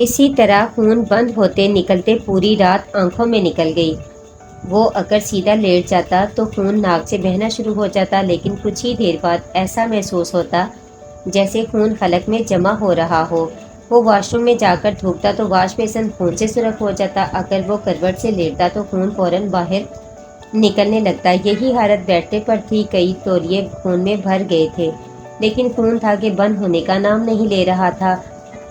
اسی طرح خون بند ہوتے نکلتے پوری رات آنکھوں میں نکل گئی۔ وہ اگر سیدھا لیٹ جاتا تو خون ناک سے بہنا شروع ہو جاتا، لیکن کچھ ہی دیر بعد ایسا محسوس ہوتا جیسے خون حلق میں جمع ہو رہا ہو۔ وہ واش روم میں جا کر تھوکتا تو واش بیسن خون سے سرخ ہو جاتا، اگر وہ کروٹ سے لیٹتا تو خون فوراً باہر نکلنے لگتا۔ یہی حالت بیٹھنے پر تھی، کئی تولیے خون میں بھر گئے تھے، لیکن خون تھا کہ بند ہونے کا نام نہیں لے رہا تھا۔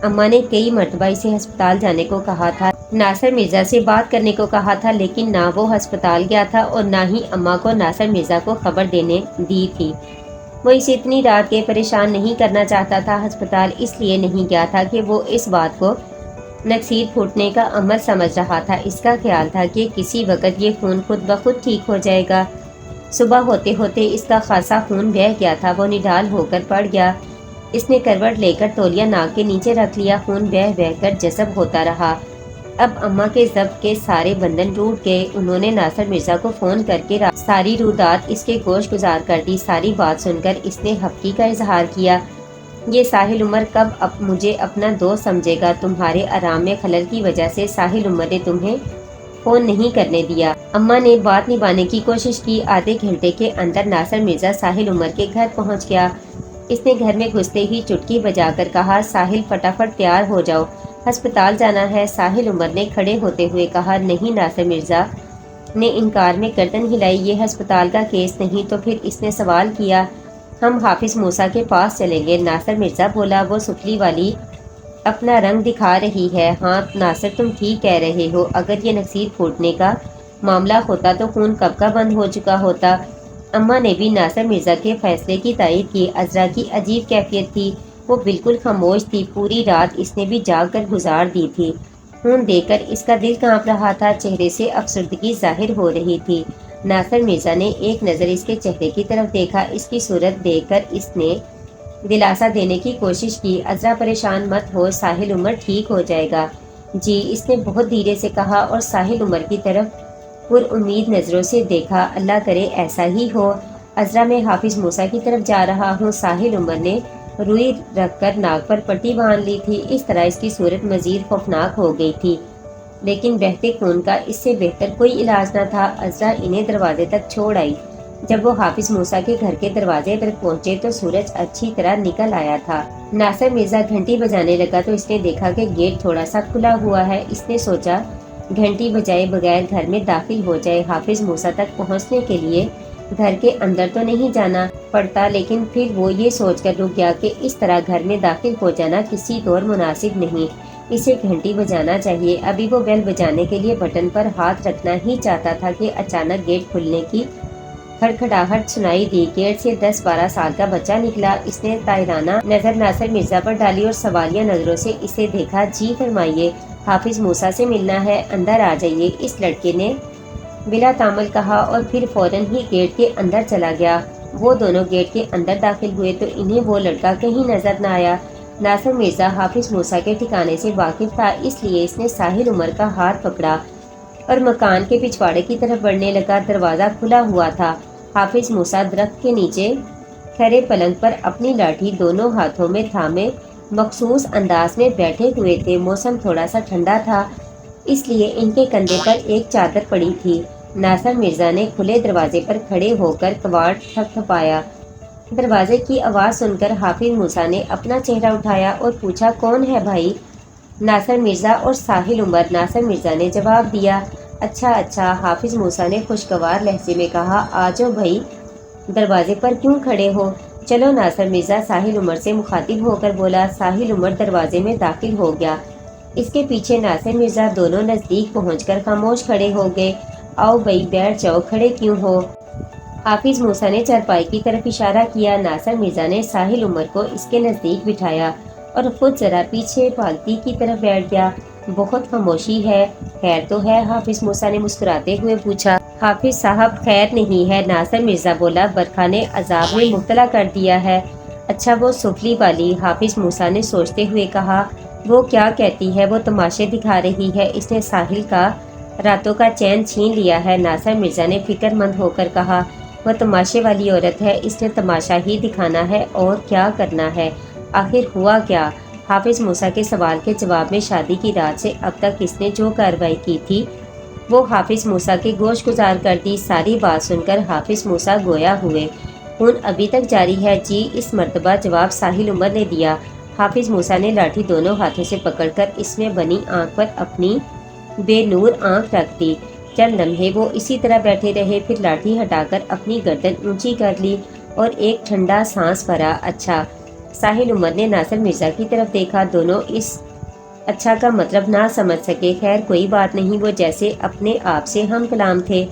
اماں نے کئی مرتبہ اسے ہسپتال جانے کو کہا تھا، ناصر مرزا سے بات کرنے کو کہا تھا، لیکن نہ وہ ہسپتال گیا تھا اور نہ ہی اماں کو ناصر مرزا کو خبر دینے دی تھی۔ وہ اسے اتنی رات کے پریشان نہیں کرنا چاہتا تھا۔ ہسپتال اس لیے نہیں گیا تھا کہ وہ اس بات کو نکسیر پھوٹنے کا عمل سمجھ رہا تھا، اس کا خیال تھا کہ کسی وقت یہ خون خود بخود ٹھیک ہو جائے گا۔ صبح ہوتے ہوتے اس کا خاصا خون بہہ گیا تھا، وہ نڈال ہو کر پڑ گیا۔ اس نے کروٹ لے کر تولیہ ناک کے نیچے رکھ لیا، خون بہہ بہہ کر جذب ہوتا رہا۔ اب اماں کے ضبط کے سارے بندھن ٹوٹ گئے۔ انہوں نے ناصر مرزا کو فون کر کے ساری رودات اس کے گوش گزار کر دی۔ ساری بات سن کر اس نے خفگی کا اظہار کیا۔ یہ ساحل عمر کب مجھے اپنا دوست سمجھے گا؟ تمہارے آرام میں خلل کی وجہ سے ساحل عمر نے تمہیں فون نہیں کرنے دیا۔ اماں نے بات نبھانے کی کوشش کی۔ آدھے گھنٹے کے اندر ناصر مرزا ساحل عمر کے گھر پہنچ گیا۔ اس نے گھر میں گھستے ہی چٹکی بجا کر کہا، ساحل فٹافٹ تیار ہو جاؤ، ہسپتال جانا ہے۔ ساحل عمر نے کھڑے ہوتے ہوئے کہا، نہیں۔ ناصر مرزا نے انکار میں گردن ہلائی، یہ ہسپتال کا کیس نہیں۔ تو پھر اس نے سوال کیا، ہم حافظ موسیٰ کے پاس چلیں گے۔ ناصر مرزا بولا، وہ سفلی والی اپنا رنگ دکھا رہی ہے۔ ہاں ناصر، تم ٹھیک کہہ رہے ہو، اگر یہ نکسیر پھوٹنے کا معاملہ ہوتا تو خون کب کا بند ہو چکا ہوتا۔ اماں نے بھی ناصر مرزا کے فیصلے کی تائید کی۔ عذرا کی عجیب کیفیت تھی، وہ بالکل خاموش تھی۔ پوری رات اس نے بھی جاگ کر گزار دی تھی۔ خون دیکھ کر اس کا دل کانپ رہا تھا، چہرے سے افسردگی ظاہر ہو رہی تھی۔ ناصر مرزا نے ایک نظر اس کے چہرے کی طرف دیکھا، اس کی صورت دیکھ کر اس نے دلاسا دینے کی کوشش کی۔ عذرا پریشان مت ہو، ساحل عمر ٹھیک ہو جائے گا۔ جی، اس نے بہت دھیرے سے کہا اور ساحل عمر کی طرف پر امید نظروں سے دیکھا۔ اللہ کرے ایسا ہی ہو۔ عذرا، میں حافظ موسیٰ کی طرف جا رہا ہوں۔ ساحل عمر نے روئی رکھ کر ناک پر پٹی باندھ لی تھی، اس طرح اس کی صورت مزید خوفناک ہو گئی تھی، لیکن بہتے خون کا اس سے بہتر کوئی علاج نہ تھا۔ عذرا انہیں دروازے تک چھوڑ آئی۔ جب وہ حافظ موسیٰ کے گھر کے دروازے پر پہنچے تو سورج اچھی طرح نکل آیا تھا۔ ناصر مرزا گھنٹی بجانے لگا تو اس نے دیکھا کہ گیٹ تھوڑا سا کھلا ہوا ہے۔ اس نے سوچا گھنٹی بجائے بغیر گھر میں داخل ہو جائے۔ حافظ موسیٰ تک پہنچنے کے لیے گھر کے اندر تو نہیں جانا پڑتا، لیکن پھر وہ یہ سوچ کر رک گیا کہ اس طرح گھر میں داخل ہو جانا کسی طور مناسب نہیں، اسے گھنٹی بجانا چاہیے۔ ابھی وہ بیل بجانے کے لیے بٹن پر ہاتھ رکھنا ہی چاہتا تھا کہ اچانک گیٹ کھلنے کی کھڑکھڑاہٹ سنائی دی۔ گیٹ سے 10-12 سال کا بچہ نکلا۔ اس نے طائرانہ نظر ناصر مرزا پر ڈالی اور سوالیہ نظروں سے اسے دیکھا۔ جی فرمائیے، حافظ موسیٰ سے ملنا ہے، اندر آ جائیے، اس لڑکے نے بلا تامل کہا اور پھر فوراً ہی گیٹ کے اندر چلا گیا۔ وہ دونوں گیٹ کے اندر داخل ہوئے تو انہیں وہ لڑکا کہیں نظر نہ آیا۔ ناصر مرزا حافظ موسیٰ کے ٹھکانے سے واقف تھا، اس لیے اس نے ساحل عمر کا ہاتھ پکڑا اور مکان کے پچھواڑے کی طرف بڑھنے لگا۔ دروازہ کھلا ہوا تھا۔ حافظ موسیٰ درخت کے نیچے کھڑے پلنگ پر اپنی لاٹھی دونوں ہاتھوں میں تھامے مخصوص انداز میں بیٹھے ہوئے تھے۔ موسم تھوڑا سا ٹھنڈا تھا، اس لیے ان کے کندھے پر ایک چادر پڑی تھی۔ ناصر مرزا نے کھلے دروازے پر کھڑے ہو کر کواڑ تھپتھپایا۔ دروازے کی آواز سن کر حافظ موسیٰ نے اپنا چہرہ اٹھایا اور پوچھا، کون ہے بھائی؟ ناصر مرزا اور ساحل عمر۔ ناصر مرزا نے جواب دیا۔ اچھا اچھا، حافظ موسیٰ نے خوشگوار لہجے میں کہا، آ جاؤ بھائی، دروازے پر کیوں کھڑے ہو؟ چلو۔ ناصر مرزا ساحل عمر سے مخاطب ہو کر بولا۔ ساحل عمر دروازے میں داخل ہو گیا، اس کے پیچھے ناصر مرزا۔ دونوں نزدیک پہنچ کر خاموش کھڑے ہو گئے۔ آؤ بھائی بیٹھ جاؤ، کھڑے کیوں ہو؟ حافظ موسیٰ نے چارپائی کی طرف اشارہ کیا۔ ناصر مرزا نے ساحل عمر کو اس کے نزدیک بٹھایا اور خود ذرا پیچھے پالتی کی طرف بیٹھ گیا۔ بہت خاموشی ہے، خیر تو ہے؟ حافظ موسیٰ نے مسکراتے ہوئے پوچھا۔ حافظ صاحب، خیر نہیں ہے، ناصر مرزا بولا، برکھا نے عذاب میں مبتلا کر دیا ہے۔ اچھا، وہ سفلی والی؟ حافظ موسیٰ نے سوچتے ہوئے کہا، وہ کیا کہتی ہے؟ وہ تماشے دکھا رہی ہے، اس نے ساحل کا راتوں کا چین چھین لیا ہے۔ ناصر مرزا نے فکر مند ہو کر کہا، وہ تماشے والی عورت ہے، اس نے تماشا ہی دکھانا ہے اور کیا کرنا ہے؟ آخر ہوا کیا؟ حافظ موسیٰ کے سوال کے جواب میں شادی کی رات سے اب تک اس نے جو کارروائی کی تھی وہ حافظ موسیٰ کے گوش گزار کر دی۔ ساری بات سن کر حافظ موسیٰ گویا ہوئے، خون ابھی تک جاری ہے جی؟ اس مرتبہ جواب ساحل عمر نے دیا۔ حافظ موسیٰ نے لاٹھی دونوں ہاتھوں سے پکڑ کر اس میں بنی آنکھ پر اپنی بے نور آنکھ رکھ دی۔ چند لمحے وہ اسی طرح بیٹھے رہے، پھر لاٹھی ہٹا کر اپنی گردن اونچی کر لی اور ایک ٹھنڈا سانس بھرا۔ اچھا؟ ساحل عمر نے ناصر مرزا کی طرف دیکھا۔ دونوں اس اچھا کا مطلب نہ سمجھ سکے۔ خیر کوئی بات نہیں، وہ جیسے اپنے آپ سے ہم کلام تھے،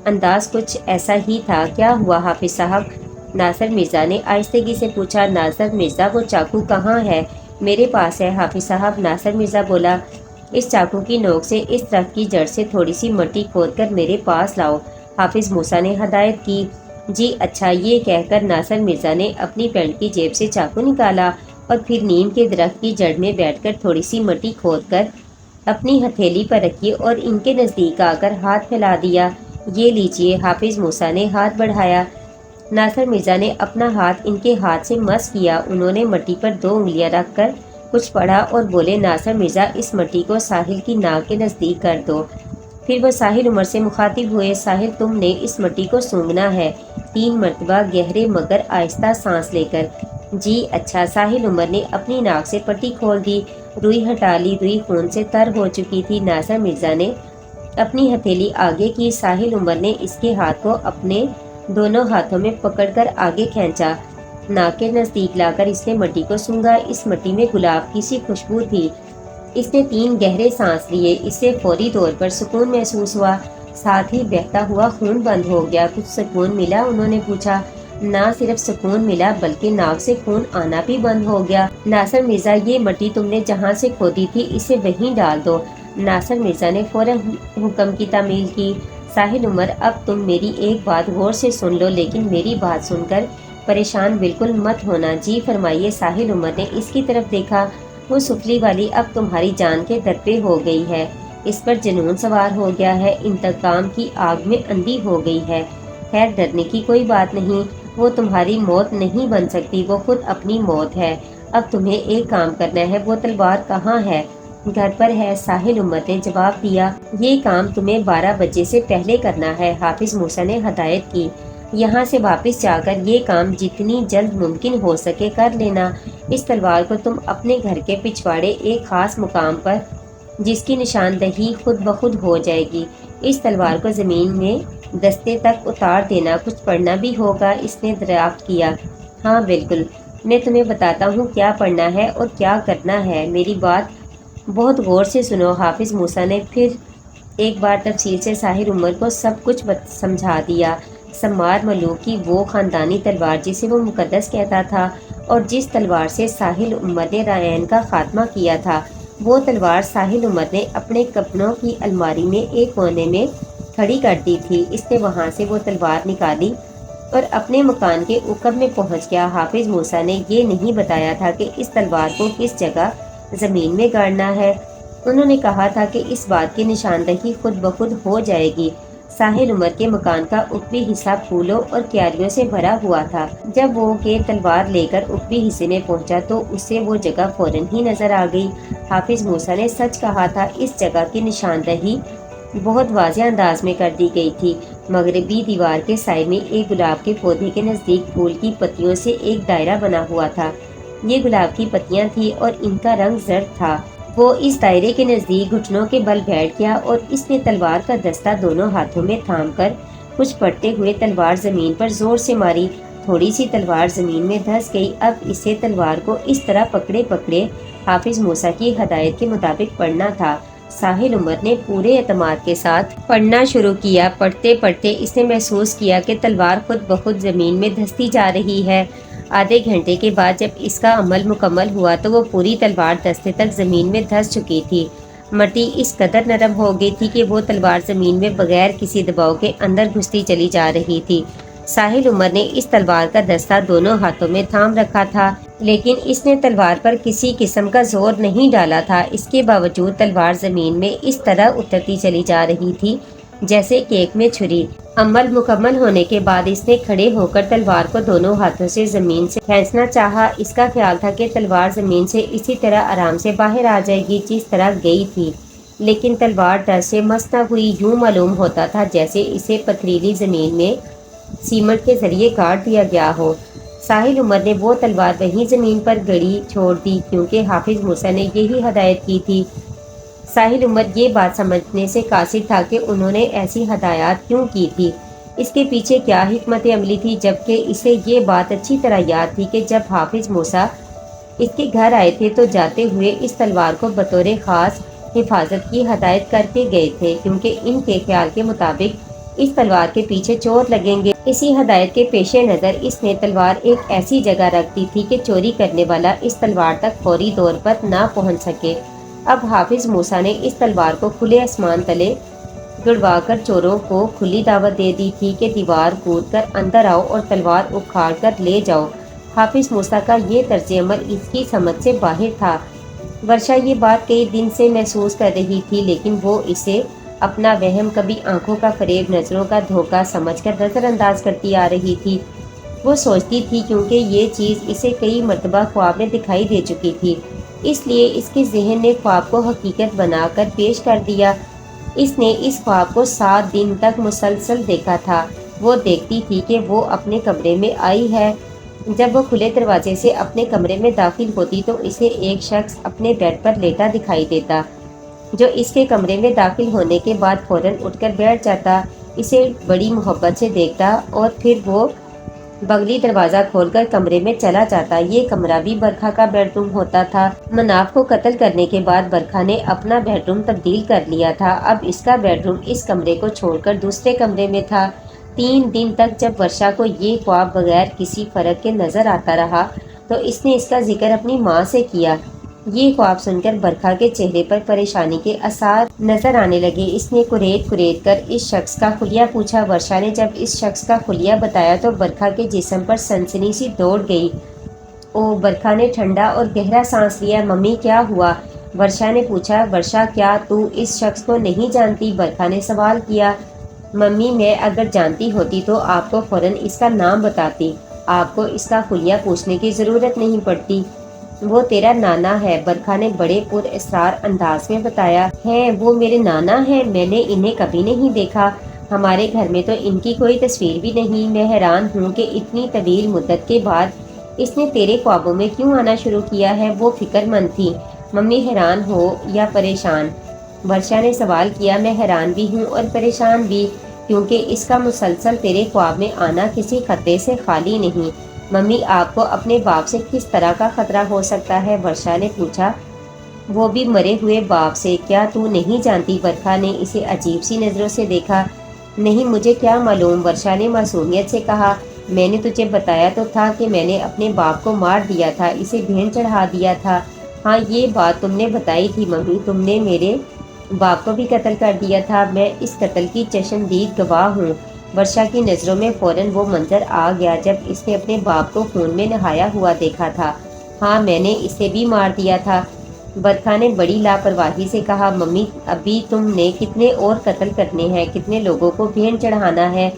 انداز کچھ ایسا ہی تھا۔ کیا ہوا حافظ صاحب؟ ناصر مرزا نے آہستگی سے پوچھا۔ ناصر مرزا وہ چاقو کہاں ہے؟ میرے پاس ہے حافظ صاحب، ناصر مرزا بولا۔ اس چاقو کی نوک سے اس درخت کی جڑ سے تھوڑی سی مٹی کھود کر میرے پاس لاؤ، حافظ موسیٰ نے ہدایت کی۔ جی اچھا، یہ کہہ کر ناصر مرزا نے اپنی پینٹ کی جیب سے چاقو نکالا اور پھر نیم کے درخت کی جڑ میں بیٹھ کر تھوڑی سی مٹی کھود کر اپنی ہتھیلی پر رکھی اور ان کے نزدیک آ کر ہاتھ پھیلا دیا۔ یہ لیجئے، حافظ موسیٰ نے ہاتھ بڑھایا۔ ناصر مرزا نے اپنا ہاتھ ان کے ہاتھ سے مس کیا۔ انہوں نے مٹی پر 2 انگلیاں رکھ کر کچھ پڑھا اور بولے، ناصر مرزا اس مٹی کو ساحل کی ناک کے نزدیک کر دو۔ پھر وہ ساحل عمر سے مخاطب ہوئے، ساحل تم نے اس مٹی کو سونگھنا ہے 3 مرتبہ گہرے مگر آہستہ سانس لے کر۔ جی اچھا۔ ساحل عمر نے اپنی ناک سے پٹی کھول دی، روئی ہٹا لی، روئی خون سے تر ہو چکی تھی۔ ناصر مرزا نے اپنی ہتھیلی آگے کی، ساحل عمر نے اس کے ہاتھ کو اپنے دونوں ہاتھوں میں پکڑ کر آگے کھینچا، ناک کے نزدیک لا کر اس نے مٹی کو سونگھا۔ اس مٹی میں گلاب کی سی خوشبو تھی۔ اس نے 3 گہرے سانس لیے، اسے فوری طور پر سکون محسوس ہوا، ساتھ ہی بہتا ہوا خون بند ہو گیا۔ کچھ سکون ملا؟ انہوں نے پوچھا۔ نہ صرف سکون ملا بلکہ ناک سے خون آنا بھی بند ہو گیا۔ ناصر مرزا یہ مٹی تم نے جہاں سے کھودی تھی اسے وہیں ڈال دو، ناصر مرزا نے فوراً حکم کی تعمیل کی۔ ساحل عمر اب تم میری ایک بات غور سے سن لو، لیکن میری بات سن کر پریشان بالکل مت ہونا۔ جی فرمائیے۔ ساحل عمر نے اس کی طرف دیکھا۔ وہ سفلی والی اب تمہاری جان کے در پہ ہو گئی ہے، اس پر جنون سوار ہو گیا ہے، انتقام کی آگ میں اندھی ہو گئی ہے۔ خیر ڈرنے کی کوئی بات نہیں، وہ تمہاری موت نہیں بن سکتی، وہ خود اپنی موت ہے۔ اب تمہیں ایک کام کرنا ہے۔ وہ تلوار کہاں ہے؟ گھر پر ہے، ساحل عمر نے جواب دیا۔ یہ کام تمہیں 12 بجے سے پہلے کرنا ہے، حافظ موسیٰ نے ہدایت کی۔ یہاں سے واپس جا کر یہ کام جتنی جلد ممکن ہو سکے کر لینا۔ اس تلوار کو تم اپنے گھر کے پچھواڑے ایک خاص مقام پر، جس کی نشاندہی خود بخود ہو جائے گی، اس تلوار کو زمین میں دستے تک اتار دینا۔ کچھ پڑھنا بھی ہوگا؟ اس نے دریافت کیا۔ ہاں بالکل، میں تمہیں بتاتا ہوں کیا پڑھنا ہے اور کیا کرنا ہے، میری بات بہت غور سے سنو۔ حافظ موسیٰ نے پھر ایک بار تفصیل سے ساحل عمر کو سب کچھ سمجھا دیا۔ سمار ملوک کی وہ خاندانی تلوار جسے وہ مقدس کہتا تھا اور جس تلوار سے ساحل عمر نے رائین کا خاتمہ کیا تھا، وہ تلوار ساحل عمر نے اپنے کپڑوں کی الماری میں ایک کونے میں کھڑی کر دی تھی۔ اس نے وہاں سے وہ تلوار نکالی اور اپنے مکان کے عقب میں پہنچ گیا۔ حافظ موسیٰ نے یہ نہیں بتایا تھا کہ اس تلوار کو کس جگہ زمین میں گاڑنا ہے، انہوں نے کہا تھا کہ اس بات کی نشاندہی خود بخود ہو جائے گی۔ ساحل عمر کے مکان کا عقبی حصہ پھولوں اور کیاریوں سے بھرا ہوا تھا۔ جب وہ کہ تلوار لے کر عقبی حصے میں پہنچا تو اسے وہ جگہ فوراً ہی نظر آ گئی۔ حافظ موسیٰ نے سچ کہا تھا، اس جگہ کی نشاندہی بہت واضح انداز میں کر دی گئی تھی۔ مغربی دیوار کے سائے میں ایک گلاب کے پودے کے نزدیک پھول کی پتیوں سے ایک دائرہ بنا ہوا تھا۔ یہ گلاب کی پتیاں تھیں اور ان کا رنگ زرد تھا۔ وہ اس دائرے کے نزدیک گھٹنوں کے بل بیٹھ گیا اور اس نے تلوار کا دستہ دونوں ہاتھوں میں تھام کر کچھ پڑھتے ہوئے تلوار زمین پر زور سے ماری۔ تھوڑی سی تلوار زمین میں دھس گئی۔ اب اسے تلوار کو اس طرح پکڑے پکڑے حافظ موسیٰ کی ہدایت کے مطابق پڑھنا تھا۔ ساحل عمر نے پورے اعتماد کے ساتھ پڑھنا شروع کیا۔ پڑھتے پڑھتے اس نے محسوس کیا کہ تلوار خود بخود زمین میں دھستی جا رہی ہے۔ آدھے گھنٹے کے بعد جب اس کا عمل مکمل ہوا تو وہ پوری تلوار دستے تک زمین میں دھس چکی تھی۔ مٹی اس قدر نرم ہو گئی تھی کہ وہ تلوار زمین میں بغیر کسی دباؤ کے اندر گھستی چلی جا رہی تھی۔ ساحل عمر نے اس تلوار کا دستہ دونوں ہاتھوں میں تھام رکھا تھا، لیکن اس نے تلوار پر کسی قسم کا زور نہیں ڈالا تھا۔ اس کے باوجود تلوار زمین میں اس طرح اترتی چلی جا رہی تھی جیسے کیک میں چھری۔ عمل مکمل ہونے کے بعد اس نے کھڑے ہو کر تلوار کو دونوں ہاتھوں سے زمین سے کھینچنا چاہا۔ اس کا خیال تھا کہ تلوار زمین سے اسی طرح آرام سے باہر آ جائے گی جس طرح گئی تھی، لیکن تلوار ڈر سے مس نہ ہوئی۔ یوں معلوم ہوتا تھا جیسے اسے پتھریلی زمین میں سیمنٹ کے ذریعے کاٹ دیا گیا ہو۔ ساحل عمر نے وہ تلوار وہیں زمین پر گڑی چھوڑ دی کیونکہ حافظ موسیٰ نے یہی ہدایت کی تھی۔ ساحل عمر یہ بات سمجھنے سے قاصر تھا کہ انہوں نے ایسی ہدایات کیوں کی تھی، اس کے پیچھے کیا حکمت عملی تھی، جبکہ اسے یہ بات اچھی طرح یاد تھی کہ جب حافظ موسیٰ اس کے گھر آئے تھے تو جاتے ہوئے اس تلوار کو بطور خاص حفاظت کی ہدایت کرتے گئے تھے، کیونکہ ان کے خیال کے مطابق اس تلوار کے پیچھے چور لگیں گے۔ اسی ہدایت کے پیش نظر اس نے تلوار ایک ایسی جگہ رکھ دی تھی کہ چوری کرنے والا اس تلوار تک فوری طور پر نہ پہنچ سکے۔ اب حافظ موسیٰ نے اس تلوار کو کھلے آسمان تلے گڑوا کر چوروں کو کھلی دعوت دے دی تھی کہ دیوار کود کر اندر آؤ اور تلوار اکھاڑ کر لے جاؤ۔ حافظ موسیٰ کا یہ طرز عمل اس کی سمجھ سے باہر تھا۔ ورشا یہ بات کئی دن سے محسوس کر رہی تھی، لیکن وہ اسے اپنا وہم، کبھی آنکھوں کا فریب، نظروں کا دھوکہ سمجھ کر نظر انداز کرتی آ رہی تھی۔ وہ سوچتی تھی کیونکہ یہ چیز اسے کئی مرتبہ خواب میں دکھائی دے چکی تھی، اس لیے اس کے ذہن نے خواب کو حقیقت بنا کر پیش کر دیا۔ اس نے اس خواب کو 7 دن تک مسلسل دیکھا تھا۔ وہ دیکھتی تھی کہ وہ اپنے کمرے میں آئی ہے۔ جب وہ کھلے دروازے سے اپنے کمرے میں داخل ہوتی تو اسے ایک شخص اپنے بیڈ پر لیٹا دکھائی دیتا، جو اس کے کمرے میں داخل ہونے کے بعد فوراً اٹھ کر بیٹھ جاتا، اسے بڑی محبت سے دیکھتا اور پھر وہ بغلی دروازہ کھول کر کمرے میں چلا جاتا۔ یہ کمرہ بھی برکھا کا بیڈ روم ہوتا تھا۔ مناف کو قتل کرنے کے بعد برکھا نے اپنا بیڈ روم تبدیل کر لیا تھا۔ اب اس کا بیڈ روم اس کمرے کو چھوڑ کر دوسرے کمرے میں تھا۔ 3 دن تک جب ورشا کو یہ خواب بغیر کسی فرق کے نظر آتا رہا تو اس نے اس کا ذکر اپنی ماں سے کیا۔ یہ خواب سن کر برکھا کے چہرے پر پریشانی کے آثار نظر آنے لگے۔ اس نے کریت کر اس شخص کا خلیہ پوچھا۔ ورشا نے جب اس شخص کا خلیہ بتایا تو برکھا کے جسم پر سنسنی سی دوڑ گئی۔ او، برکھا نے ٹھنڈا اور گہرا سانس لیا۔ ممی کیا ہوا؟ ورشا نے پوچھا۔ ورشا، کیا تو اس شخص کو نہیں جانتی؟ برکھا نے سوال کیا۔ ممی، میں اگر جانتی ہوتی تو آپ کو فوراً اس کا نام بتاتی، آپ کو اس کا خلیہ پوچھنے کی ضرورت نہیں پڑتی۔ وہ تیرا نانا ہے، برکھا نے بڑے پر اسرار انداز میں بتایا۔ ہیں، وہ میرے نانا ہیں؟ میں نے انہیں کبھی نہیں دیکھا، ہمارے گھر میں تو ان کی کوئی تصویر بھی نہیں۔ میں حیران ہوں کہ اتنی طویل مدت کے بعد اس نے تیرے خوابوں میں کیوں آنا شروع کیا ہے؟ وہ فکر مند تھی۔ ممی، حیران ہو یا پریشان؟ ورشا نے سوال کیا۔ میں حیران بھی ہوں اور پریشان بھی، کیونکہ اس کا مسلسل تیرے خواب میں آنا کسی خطرے سے خالی نہیں۔ ممی، آپ کو اپنے باپ سے کس طرح کا خطرہ ہو سکتا ہے؟ ورشا نے پوچھا۔ وہ بھی مرے ہوئے باپ سے؟ کیا تو نہیں جانتی؟ برکھا نے اسے عجیب سی نظروں سے دیکھا۔ نہیں، مجھے کیا معلوم، ورشا نے معصومیت سے کہا۔ میں نے تجھے بتایا تو تھا کہ میں نے اپنے باپ کو مار دیا تھا، اسے بھین چڑھا دیا تھا۔ ہاں، یہ بات تم نے بتائی تھی ممی، تم نے میرے باپ کو بھی قتل کر دیا تھا، میں اس قتل کی چشمدید گواہ ہوں۔ ورشا کی نظروں میں فوراً وہ منظر آ گیا جب اس نے اپنے باپ کو خون میں نہایا ہوا دیکھا تھا۔ ہاں، میں نے اسے بھی مار دیا تھا، برکھا نے بڑی لاپرواہی سے کہا۔ ممی، ابھی تم نے کتنے اور قتل کرنے ہیں، کتنے لوگوں کو بھین چڑھانا ہے؟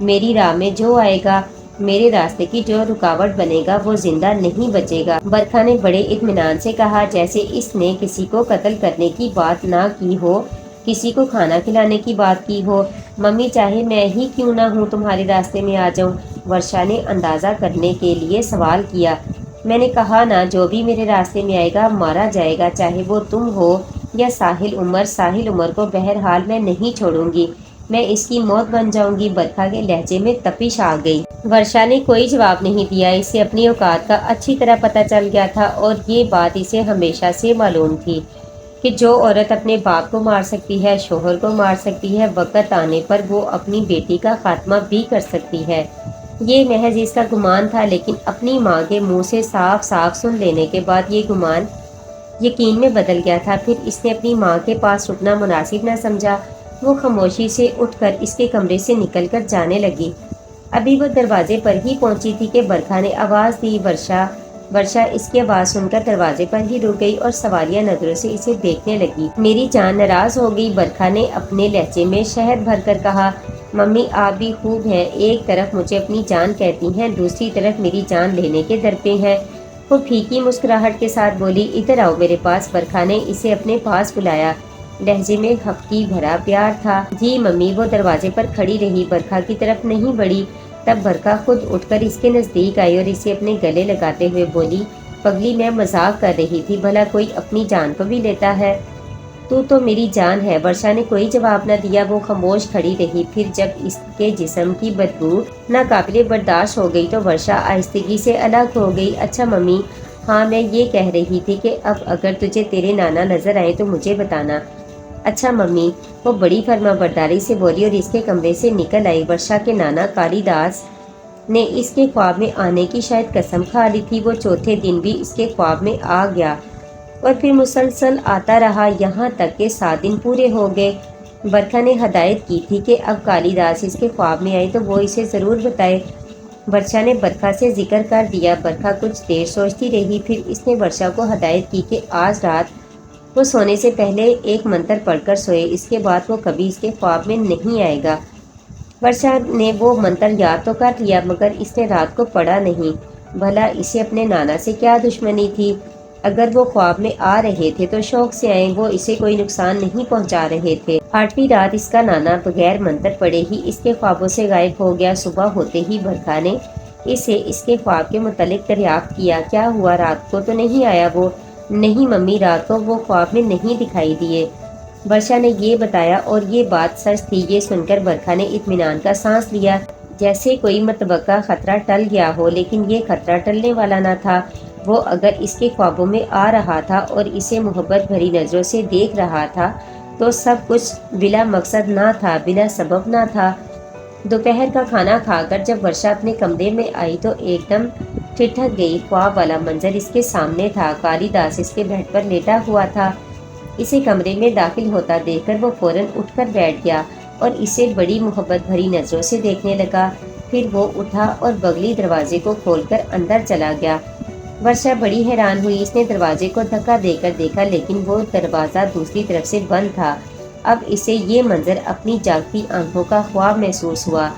میری راہ میں جو آئے گا، میرے راستے کی جو رکاوٹ بنے گا، وہ زندہ نہیں بچے گا، برکھا نے بڑے اطمینان سے کہا، جیسے اس نے کسی کو قتل کرنے کی بات نہ کی ہو، کسی کو کھانا کھلانے کی بات کی ہو۔ ممی، چاہے میں ہی کیوں نہ ہوں تمہارے راستے میں آ جاؤں؟ ورشا نے اندازہ کرنے کے لیے سوال کیا۔ میں نے کہا نا، جو بھی میرے راستے میں آئے گا مارا جائے گا، چاہے وہ تم ہو یا ساحل عمر۔ ساحل عمر کو بہرحال میں نہیں چھوڑوں گی، میں اس کی موت بن جاؤں گی۔ برکھا کے لہجے میں تپش آ گئی۔ ورشا نے کوئی جواب نہیں دیا، اسے اپنی اوقات کا اچھی طرح پتہ چل گیا تھا اور یہ بات اسے ہمیشہ سے معلوم تھی کہ جو عورت اپنے باپ کو مار سکتی ہے، شوہر کو مار سکتی ہے، وقت آنے پر وہ اپنی بیٹی کا خاتمہ بھی کر سکتی ہے۔ یہ محض اس کا گمان تھا، لیکن اپنی ماں کے منہ سے صاف صاف سن لینے کے بعد یہ گمان یقین میں بدل گیا تھا۔ پھر اس نے اپنی ماں کے پاس رکنا مناسب نہ سمجھا۔ وہ خاموشی سے اٹھ کر اس کے کمرے سے نکل کر جانے لگی۔ ابھی وہ دروازے پر ہی پہنچی تھی کہ برکھا نے آواز دی، ورشا۔ ورشا اس کی آواز سن کر دروازے پر ہی رک گئی اور سوالیہ نظروں سے اسے دیکھنے لگی۔ میری جان ناراض ہو گئی، برکھا نے اپنے لہجے میں شہد بھر کر کہا۔ ممی آپ بھی خوب ہیں، ایک طرف مجھے اپنی جان کہتی ہیں، دوسری طرف میری جان لینے کے در پہ ہیں۔ وہ پھیکی مسکراہٹ کے ساتھ بولی، ادھر آؤ میرے پاس۔ برکھا نے اسے اپنے پاس بلایا، لہجے میں خفگی بھرا پیار تھا۔ جی ممی۔ وہ دروازے پر کھڑی رہی، برکھا کی طرف نہیں بڑھی۔ تب برکھا خود اٹھ کر اس کے نزدیک آئی اور اسے اپنے گلے لگاتے ہوئے بولی، پگلی میں مذاق کر رہی تھی، بھلا کوئی اپنی جان کو بھی لیتا ہے؟ تو میری جان ہے۔ ورشا نے کوئی جواب نہ دیا، وہ خاموش کھڑی رہی۔ پھر جب اس کے جسم کی بدبو ناقابل برداشت ہو گئی تو ورشا آہستگی سے الگ ہو گئی۔ اچھا ممی، ہاں میں یہ کہہ رہی تھی کہ اب اگر تجھے تیرے نانا نظر آئے تو مجھے بتانا۔ اچھا ممی، وہ بڑی فرما برداری سے بولی اور اس کے کمرے سے نکل آئی۔ ورشا کے نانا کالی داس نے اس کے خواب میں آنے کی شاید قسم کھا لی تھی۔ وہ چوتھے دن بھی اس کے خواب میں آ گیا اور پھر مسلسل آتا رہا، یہاں تک کہ 7 دن پورے ہو گئے۔ برکھا نے ہدایت کی تھی کہ اب کالی داس اس کے خواب میں آئے تو وہ اسے ضرور بتائے۔ ورشا نے برکھا سے ذکر کر دیا۔ برکھا کچھ دیر سوچتی رہی، پھر اس نے ورشا کو ہدایت کی کہ آج رات وہ سونے سے پہلے ایک منتر پڑھ کر سوئے، اس کے بعد وہ کبھی اس کے خواب میں نہیں آئے گا۔ ورشا نے وہ منتر یاد تو کر لیا مگر اس نے رات کو پڑھا نہیں۔ بھلا اسے اپنے نانا سے کیا دشمنی تھی؟ اگر وہ خواب میں آ رہے تھے تو شوق سے آئیں، وہ اسے کوئی نقصان نہیں پہنچا رہے تھے۔ 8ویں رات اس کا نانا بغیر منتر پڑھے ہی اس کے خوابوں سے غائب ہو گیا۔ صبح ہوتے ہی برکھا نے اسے اس کے خواب کے متعلق دریافت کیا۔ کیا ہوا، رات کو تو نہیں آیا وہ؟ نہیں ممی، رات کو وہ خواب میں نہیں دکھائی دیے، ورشا نے یہ بتایا، اور یہ بات سچ تھی۔ یہ سن کر برکھا نے اطمینان کا سانس لیا، جیسے کوئی متوقع خطرہ ٹل گیا ہو، لیکن یہ خطرہ ٹلنے والا نہ تھا۔ وہ اگر اس کے خوابوں میں آ رہا تھا اور اسے محبت بھری نظروں سے دیکھ رہا تھا تو سب کچھ بلا مقصد نہ تھا، بلا سبب نہ تھا۔ دوپہر کا کھانا کھا کر جب ورشا اپنے کمرے میں آئی تو ایک دم ٹھٹک گئی۔ خواب والا منظر اس کے سامنے تھا، کالی داس اس کے بیڈ پر لیٹا ہوا تھا۔ اسے کمرے میں داخل ہوتا دیکھ کر وہ فوراً اٹھ کر بیٹھ گیا اور اسے بڑی محبت بھری نظروں سے دیکھنے لگا۔ پھر وہ اٹھا اور بغلی دروازے کو کھول کر اندر چلا گیا۔ ورشا بڑی حیران ہوئی، اس نے دروازے کو دھکا دے کر دیکھا لیکن وہ دروازہ دوسری طرف سے بند تھا۔ اب اسے یہ منظر اپنی جاگتی آنکھوں کا خواب محسوس ہوا۔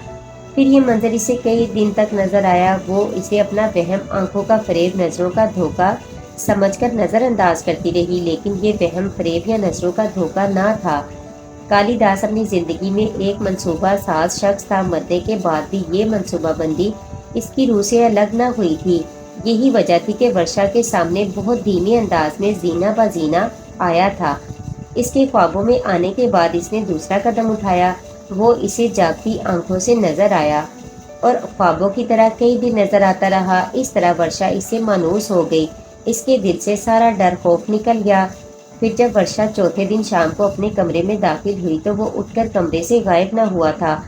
پھر یہ منظر اسے کئی دن تک نظر آیا۔ وہ اسے اپنا وہم، آنکھوں کا فریب، نظروں کا دھوکہ سمجھ کر نظر انداز کرتی رہی، لیکن یہ وہم، فریب یا نظروں کا دھوکہ نہ تھا۔ کالی داس اپنی زندگی میں ایک منصوبہ ساز شخص تھا، مرنے کے بعد بھی یہ منصوبہ بندی اس کی روح سے الگ نہ ہوئی تھی۔ یہی وجہ تھی کہ ورشا کے سامنے بہت دھیمے انداز میں زینہ بازینہ آیا تھا۔ اس کے خوابوں میں آنے کے بعد اس نے دوسرا قدم اٹھایا، وہ اسے جاگتی آنکھوں سے نظر آیا اور خوابوں کی طرح کئی دن نظر آتا رہا۔ اس طرح ورشا اس سے مانوس ہو گئی، اس کے دل سے سارا ڈر خوف نکل گیا۔ پھر جب ورشا چوتھے دن شام کو اپنے کمرے میں داخل ہوئی تو وہ اٹھ کر کمرے سے غائب نہ ہوا تھا،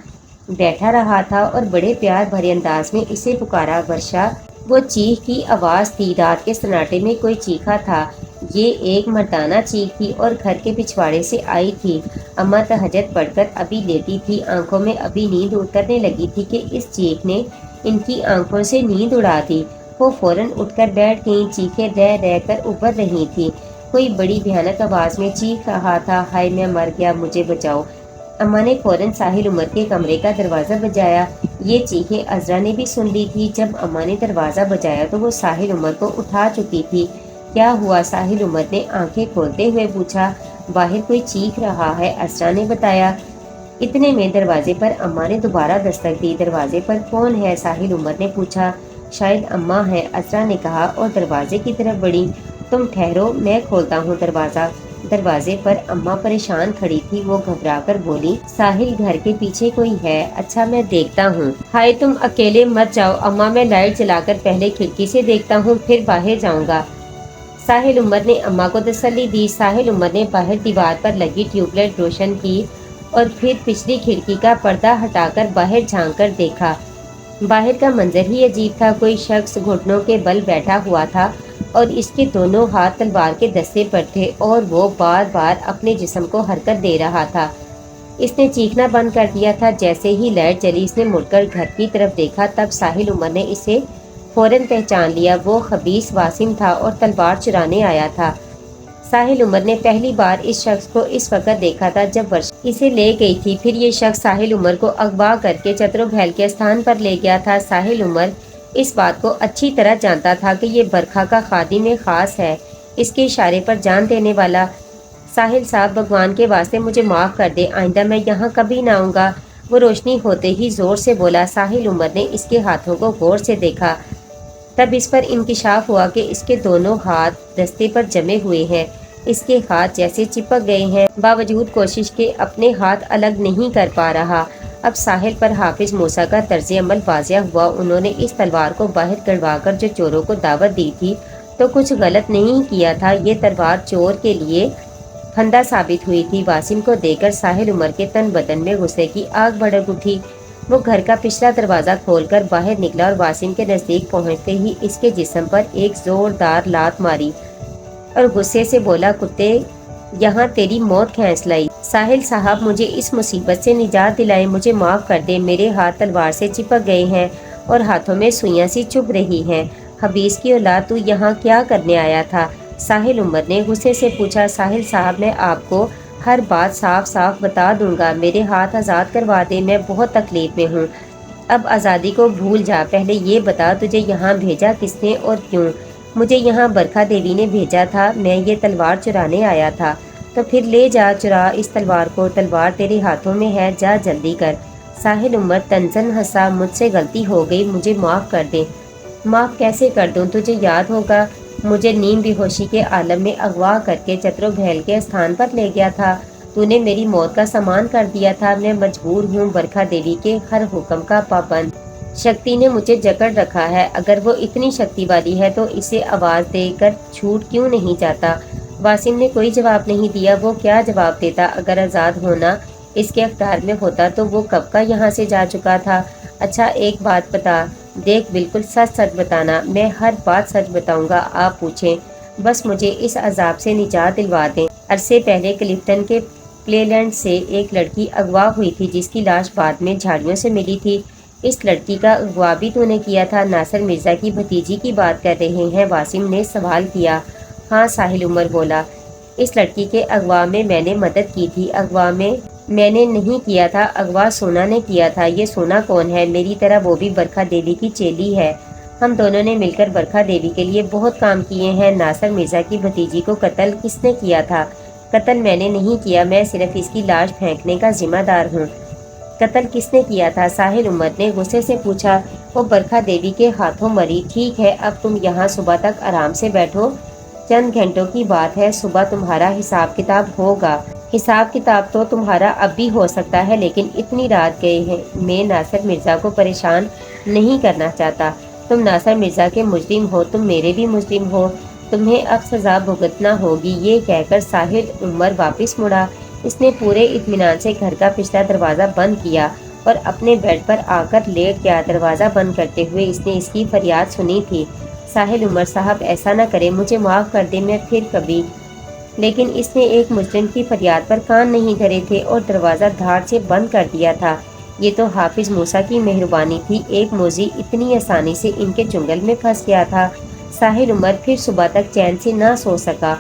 بیٹھا رہا تھا اور بڑے پیار بھرے انداز میں اسے پکارا، ورشا۔ وہ چیخ کی آواز تھی، رات کے سناٹے میں کوئی چیخا تھا۔ یہ ایک مردانہ چیخ تھی اور گھر کے پچھواڑے سے آئی تھی۔ اماں تہجد پڑھ کر ابھی لیٹی تھی، آنکھوں میں ابھی نیند اترنے لگی تھی کہ اس چیخ نے ان کی آنکھوں سے نیند اڑا دی۔ وہ فوراً اٹھ کر بیٹھ گئیں، چیخیں رہ رہ کر ابھر رہی تھیں۔ کوئی بڑی بھیانک آواز میں چیخ رہا تھا، ہائے میں مر گیا، مجھے بچاؤ۔ اماں نے فوراً ساحل عمر کے کمرے کا دروازہ بجایا۔ یہ چیخیں عذرا نے بھی سن لی تھی۔ جب اماں نے دروازہ بجایا تو وہ ساحل عمر کو اٹھا چکی تھی۔ کیا ہوا؟ ساحل عمر نے آنکھیں کھولتے ہوئے پوچھا۔ باہر کوئی چیخ رہا ہے، عذرا نے بتایا۔ اتنے میں دروازے پر اماں نے دوبارہ دستک دی۔ دروازے پر کون ہے؟ ساحل عمر نے پوچھا۔ شاید اماں ہے، عذرا نے کہا اور دروازے کی طرف بڑھی۔ تم ٹھہرو، میں کھولتا ہوں دروازہ۔ دروازے پر اماں پریشان کھڑی تھی، وہ گھبرا کر بولی، ساحل گھر کے پیچھے کوئی ہے؟ اچھا میں دیکھتا ہوں۔ ہائے تم اکیلے مت جاؤ اماں، میں لائٹ جلا کر پہلے کھڑکی سے دیکھتا ہوں پھر باہر جاؤں گا۔ ساحل عمر نے اماں کو تسلی دی۔ ساحل عمر نے باہر دیوار پر لگی ٹیوب لائٹ روشن کی اور پھر پچھلی کھڑکی کا پردہ ہٹا کر باہر جھانک کر دیکھا۔ باہر کا منظر ہی عجیب تھا۔ کوئی شخص گھٹنوں کے بل بیٹھا ہوا تھا اور اس کے دونوں ہاتھ تلوار کے دستے پر تھے اور وہ بار بار اپنے جسم کو حرکت دے رہا تھا۔ اس نے چیخنا بند کر دیا تھا۔ جیسے ہی لائٹ جلی اس نے مڑ کر گھر کی طرف دیکھا، تب ساحل عمر نے اسے فوراً پہچان لیا۔ وہ خبیث واسم تھا اور تلوار چرانے آیا تھا۔ ساحل عمر نے پہلی بار اس شخص کو اس وقت دیکھا تھا جب ورشا اسے لے گئی تھی، پھر یہ شخص ساحل عمر کو اغوا کر کے چترو بھیل کے استھان پر لے گیا تھا۔ ساحل عمر اس بات کو اچھی طرح جانتا تھا کہ یہ برکھا کا خادم خاص ہے، اس کے اشارے پر جان دینے والا۔ ساحل صاحب، بھگوان کے واسطے مجھے معاف کر دے، آئندہ میں یہاں کبھی نہ آؤں گا، وہ روشنی ہوتے ہی زور سے بولا۔ ساحل عمر نے اس کے ہاتھوں کو غور سے دیکھا، تب اس پر انکشاف ہوا کہ اس کے دونوں ہاتھ دستے پر جمے ہوئے ہیں، اس کے ہاتھ جیسے چپک گئے ہیں، باوجود کوشش کے اپنے ہاتھ الگ نہیں کر پا رہا۔ اب ساحل پر حافظ موسیٰ کا طرز عمل واضح ہوا، انہوں نے اس تلوار کو باہر کڑوا کر جو چوروں کو دعوت دی تھی تو کچھ غلط نہیں کیا تھا، یہ تلوار چور کے لیے پھندا ثابت ہوئی تھی۔ واسم کو دیکھ کر ساحل عمر کے تن بدن میں غصے کی آگ بھڑک اٹھی، وہ گھر کا پچھلا دروازہ کھول کر باہر نکلا اور واسم کے نزدیک پہنچتے ہی اس کے جسم پر ایک زوردار لات ماری اور غصے سے بولا، کتے، یہاں تیری موت کھینچ لائی۔ ساحل صاحب، مجھے اس مصیبت سے نجات دلائے، مجھے معاف کر دے، میرے ہاتھ تلوار سے چپک گئے ہیں اور ہاتھوں میں سوئیاں سی چبھ رہی ہیں۔ حبیس کی اولاد، تو یہاں کیا کرنے آیا تھا؟ ساحل عمر نے غصے سے پوچھا۔ ساحل صاحب، میں آپ کو ہر بات صاف صاف بتا دوں گا، میرے ہاتھ آزاد کروا دے، میں بہت تکلیف میں ہوں۔ اب آزادی کو بھول جا، پہلے یہ بتا تجھے یہاں بھیجا کس نے اور کیوں؟ مجھے یہاں برکھا دیوی نے بھیجا تھا، میں یہ تلوار چرانے آیا تھا۔ تو پھر لے جا، چرا اس تلوار کو، تلوار تیرے ہاتھوں میں ہے، جا جلدی کر۔ ساحل عمر تنزن ہنسا، مجھ سے غلطی ہو گئی، مجھے معاف کر دے۔ معاف کیسے کر دوں؟ تجھے یاد ہوگا مجھے نیم بے ہوشی کے عالم میں اغوا کر کے چترو بھیل کے استھان پر لے گیا تھا، تو نے میری موت کا سامان کر دیا تھا، میں مجبور ہوں برکھا دیوی کے ہر حکم کا پابند۔ شکتی نے مجھے جکڑ رکھا ہے، اگر وہ اتنی شکتی والی ہے تو اسے آواز دے کر چھوٹ کیوں نہیں جاتا؟ واسم نے کوئی جواب نہیں دیا، وہ کیا جواب دیتا؟ اگر آزاد ہونا اس کے اختیار میں ہوتا تو وہ کب کا یہاں سے جا چکا تھا۔ اچھا ایک بات بتا، دیکھ بالکل سچ سچ بتانا، میں ہر بات سچ بتاؤں گا، آپ پوچھیں، بس مجھے اس عذاب سے نجات دلوا دیں۔ عرصے پہلے کلفٹن کے پلے لینڈ سے ایک لڑکی اغوا ہوئی تھی جس کی لاش بعد میں جھاڑیوں سے ملی تھی، اس لڑکی کا اغوا بھی تو نے کیا تھا؟ ناصر مرزا کی بھتیجی کی بات کر رہے ہیں؟ واسم نے سوال کیا۔ ہاں، ساحل عمر بولا، اس لڑکی کے اغوا میں نے مدد کی تھی، اغوا میں نے نہیں کیا تھا، اغوا سونا نے کیا تھا۔ یہ سونا کون ہے؟ میری طرح وہ بھی برکھا دیوی کی چیلی ہے، ہم دونوں نے مل کر برکھا دیوی کے لیے بہت کام کیے ہیں۔ ناصر مرزا کی بھتیجی کو قتل کس نے کیا تھا؟ قتل میں نے نہیں کیا، میں صرف اس کی لاش پھینکنے کا ذمہ دار ہوں۔ قتل کس نے کیا تھا؟ ساحل عمر نے غصے سے پوچھا۔ وہ برکھا دیوی کے ہاتھوں مری۔ ٹھیک ہے، اب تم یہاں صبح تک آرام سے بیٹھو، چند گھنٹوں کی بات ہے، صبح تمہارا حساب کتاب ہوگا۔ حساب کتاب تو تمہارا اب بھی ہو سکتا ہے، لیکن اتنی رات گئے ہیں، میں ناصر مرزا کو پریشان نہیں کرنا چاہتا۔ تم ناصر مرزا کے مجرم ہو، تم میرے بھی مجرم ہو، تمہیں اب سزا بھگتنا ہوگی۔ یہ کہہ کر ساحل عمر واپس مڑا، اس نے پورے اطمینان سے گھر کا پچھلا دروازہ بند کیا اور اپنے بیڈ پر آ کر لیٹ گیا۔ دروازہ بند کرتے ہوئے اس نے اس کی فریاد سنی تھی، ساحل عمر صاحب ایسا نہ کرے، مجھے معاف کر دے، میں پھر کبھی۔ لیکن اس نے ایک مجرم کی فریاد پر کان نہیں دھرے تھے اور دروازہ دھاڑ سے بند کر دیا تھا۔ یہ تو حافظ موسیٰ کی مہربانی تھی، ایک موذی اتنی آسانی سے ان کے چنگل میں پھنس گیا تھا۔ ساحل عمر پھر صبح تک چین سے نہ سو سکا،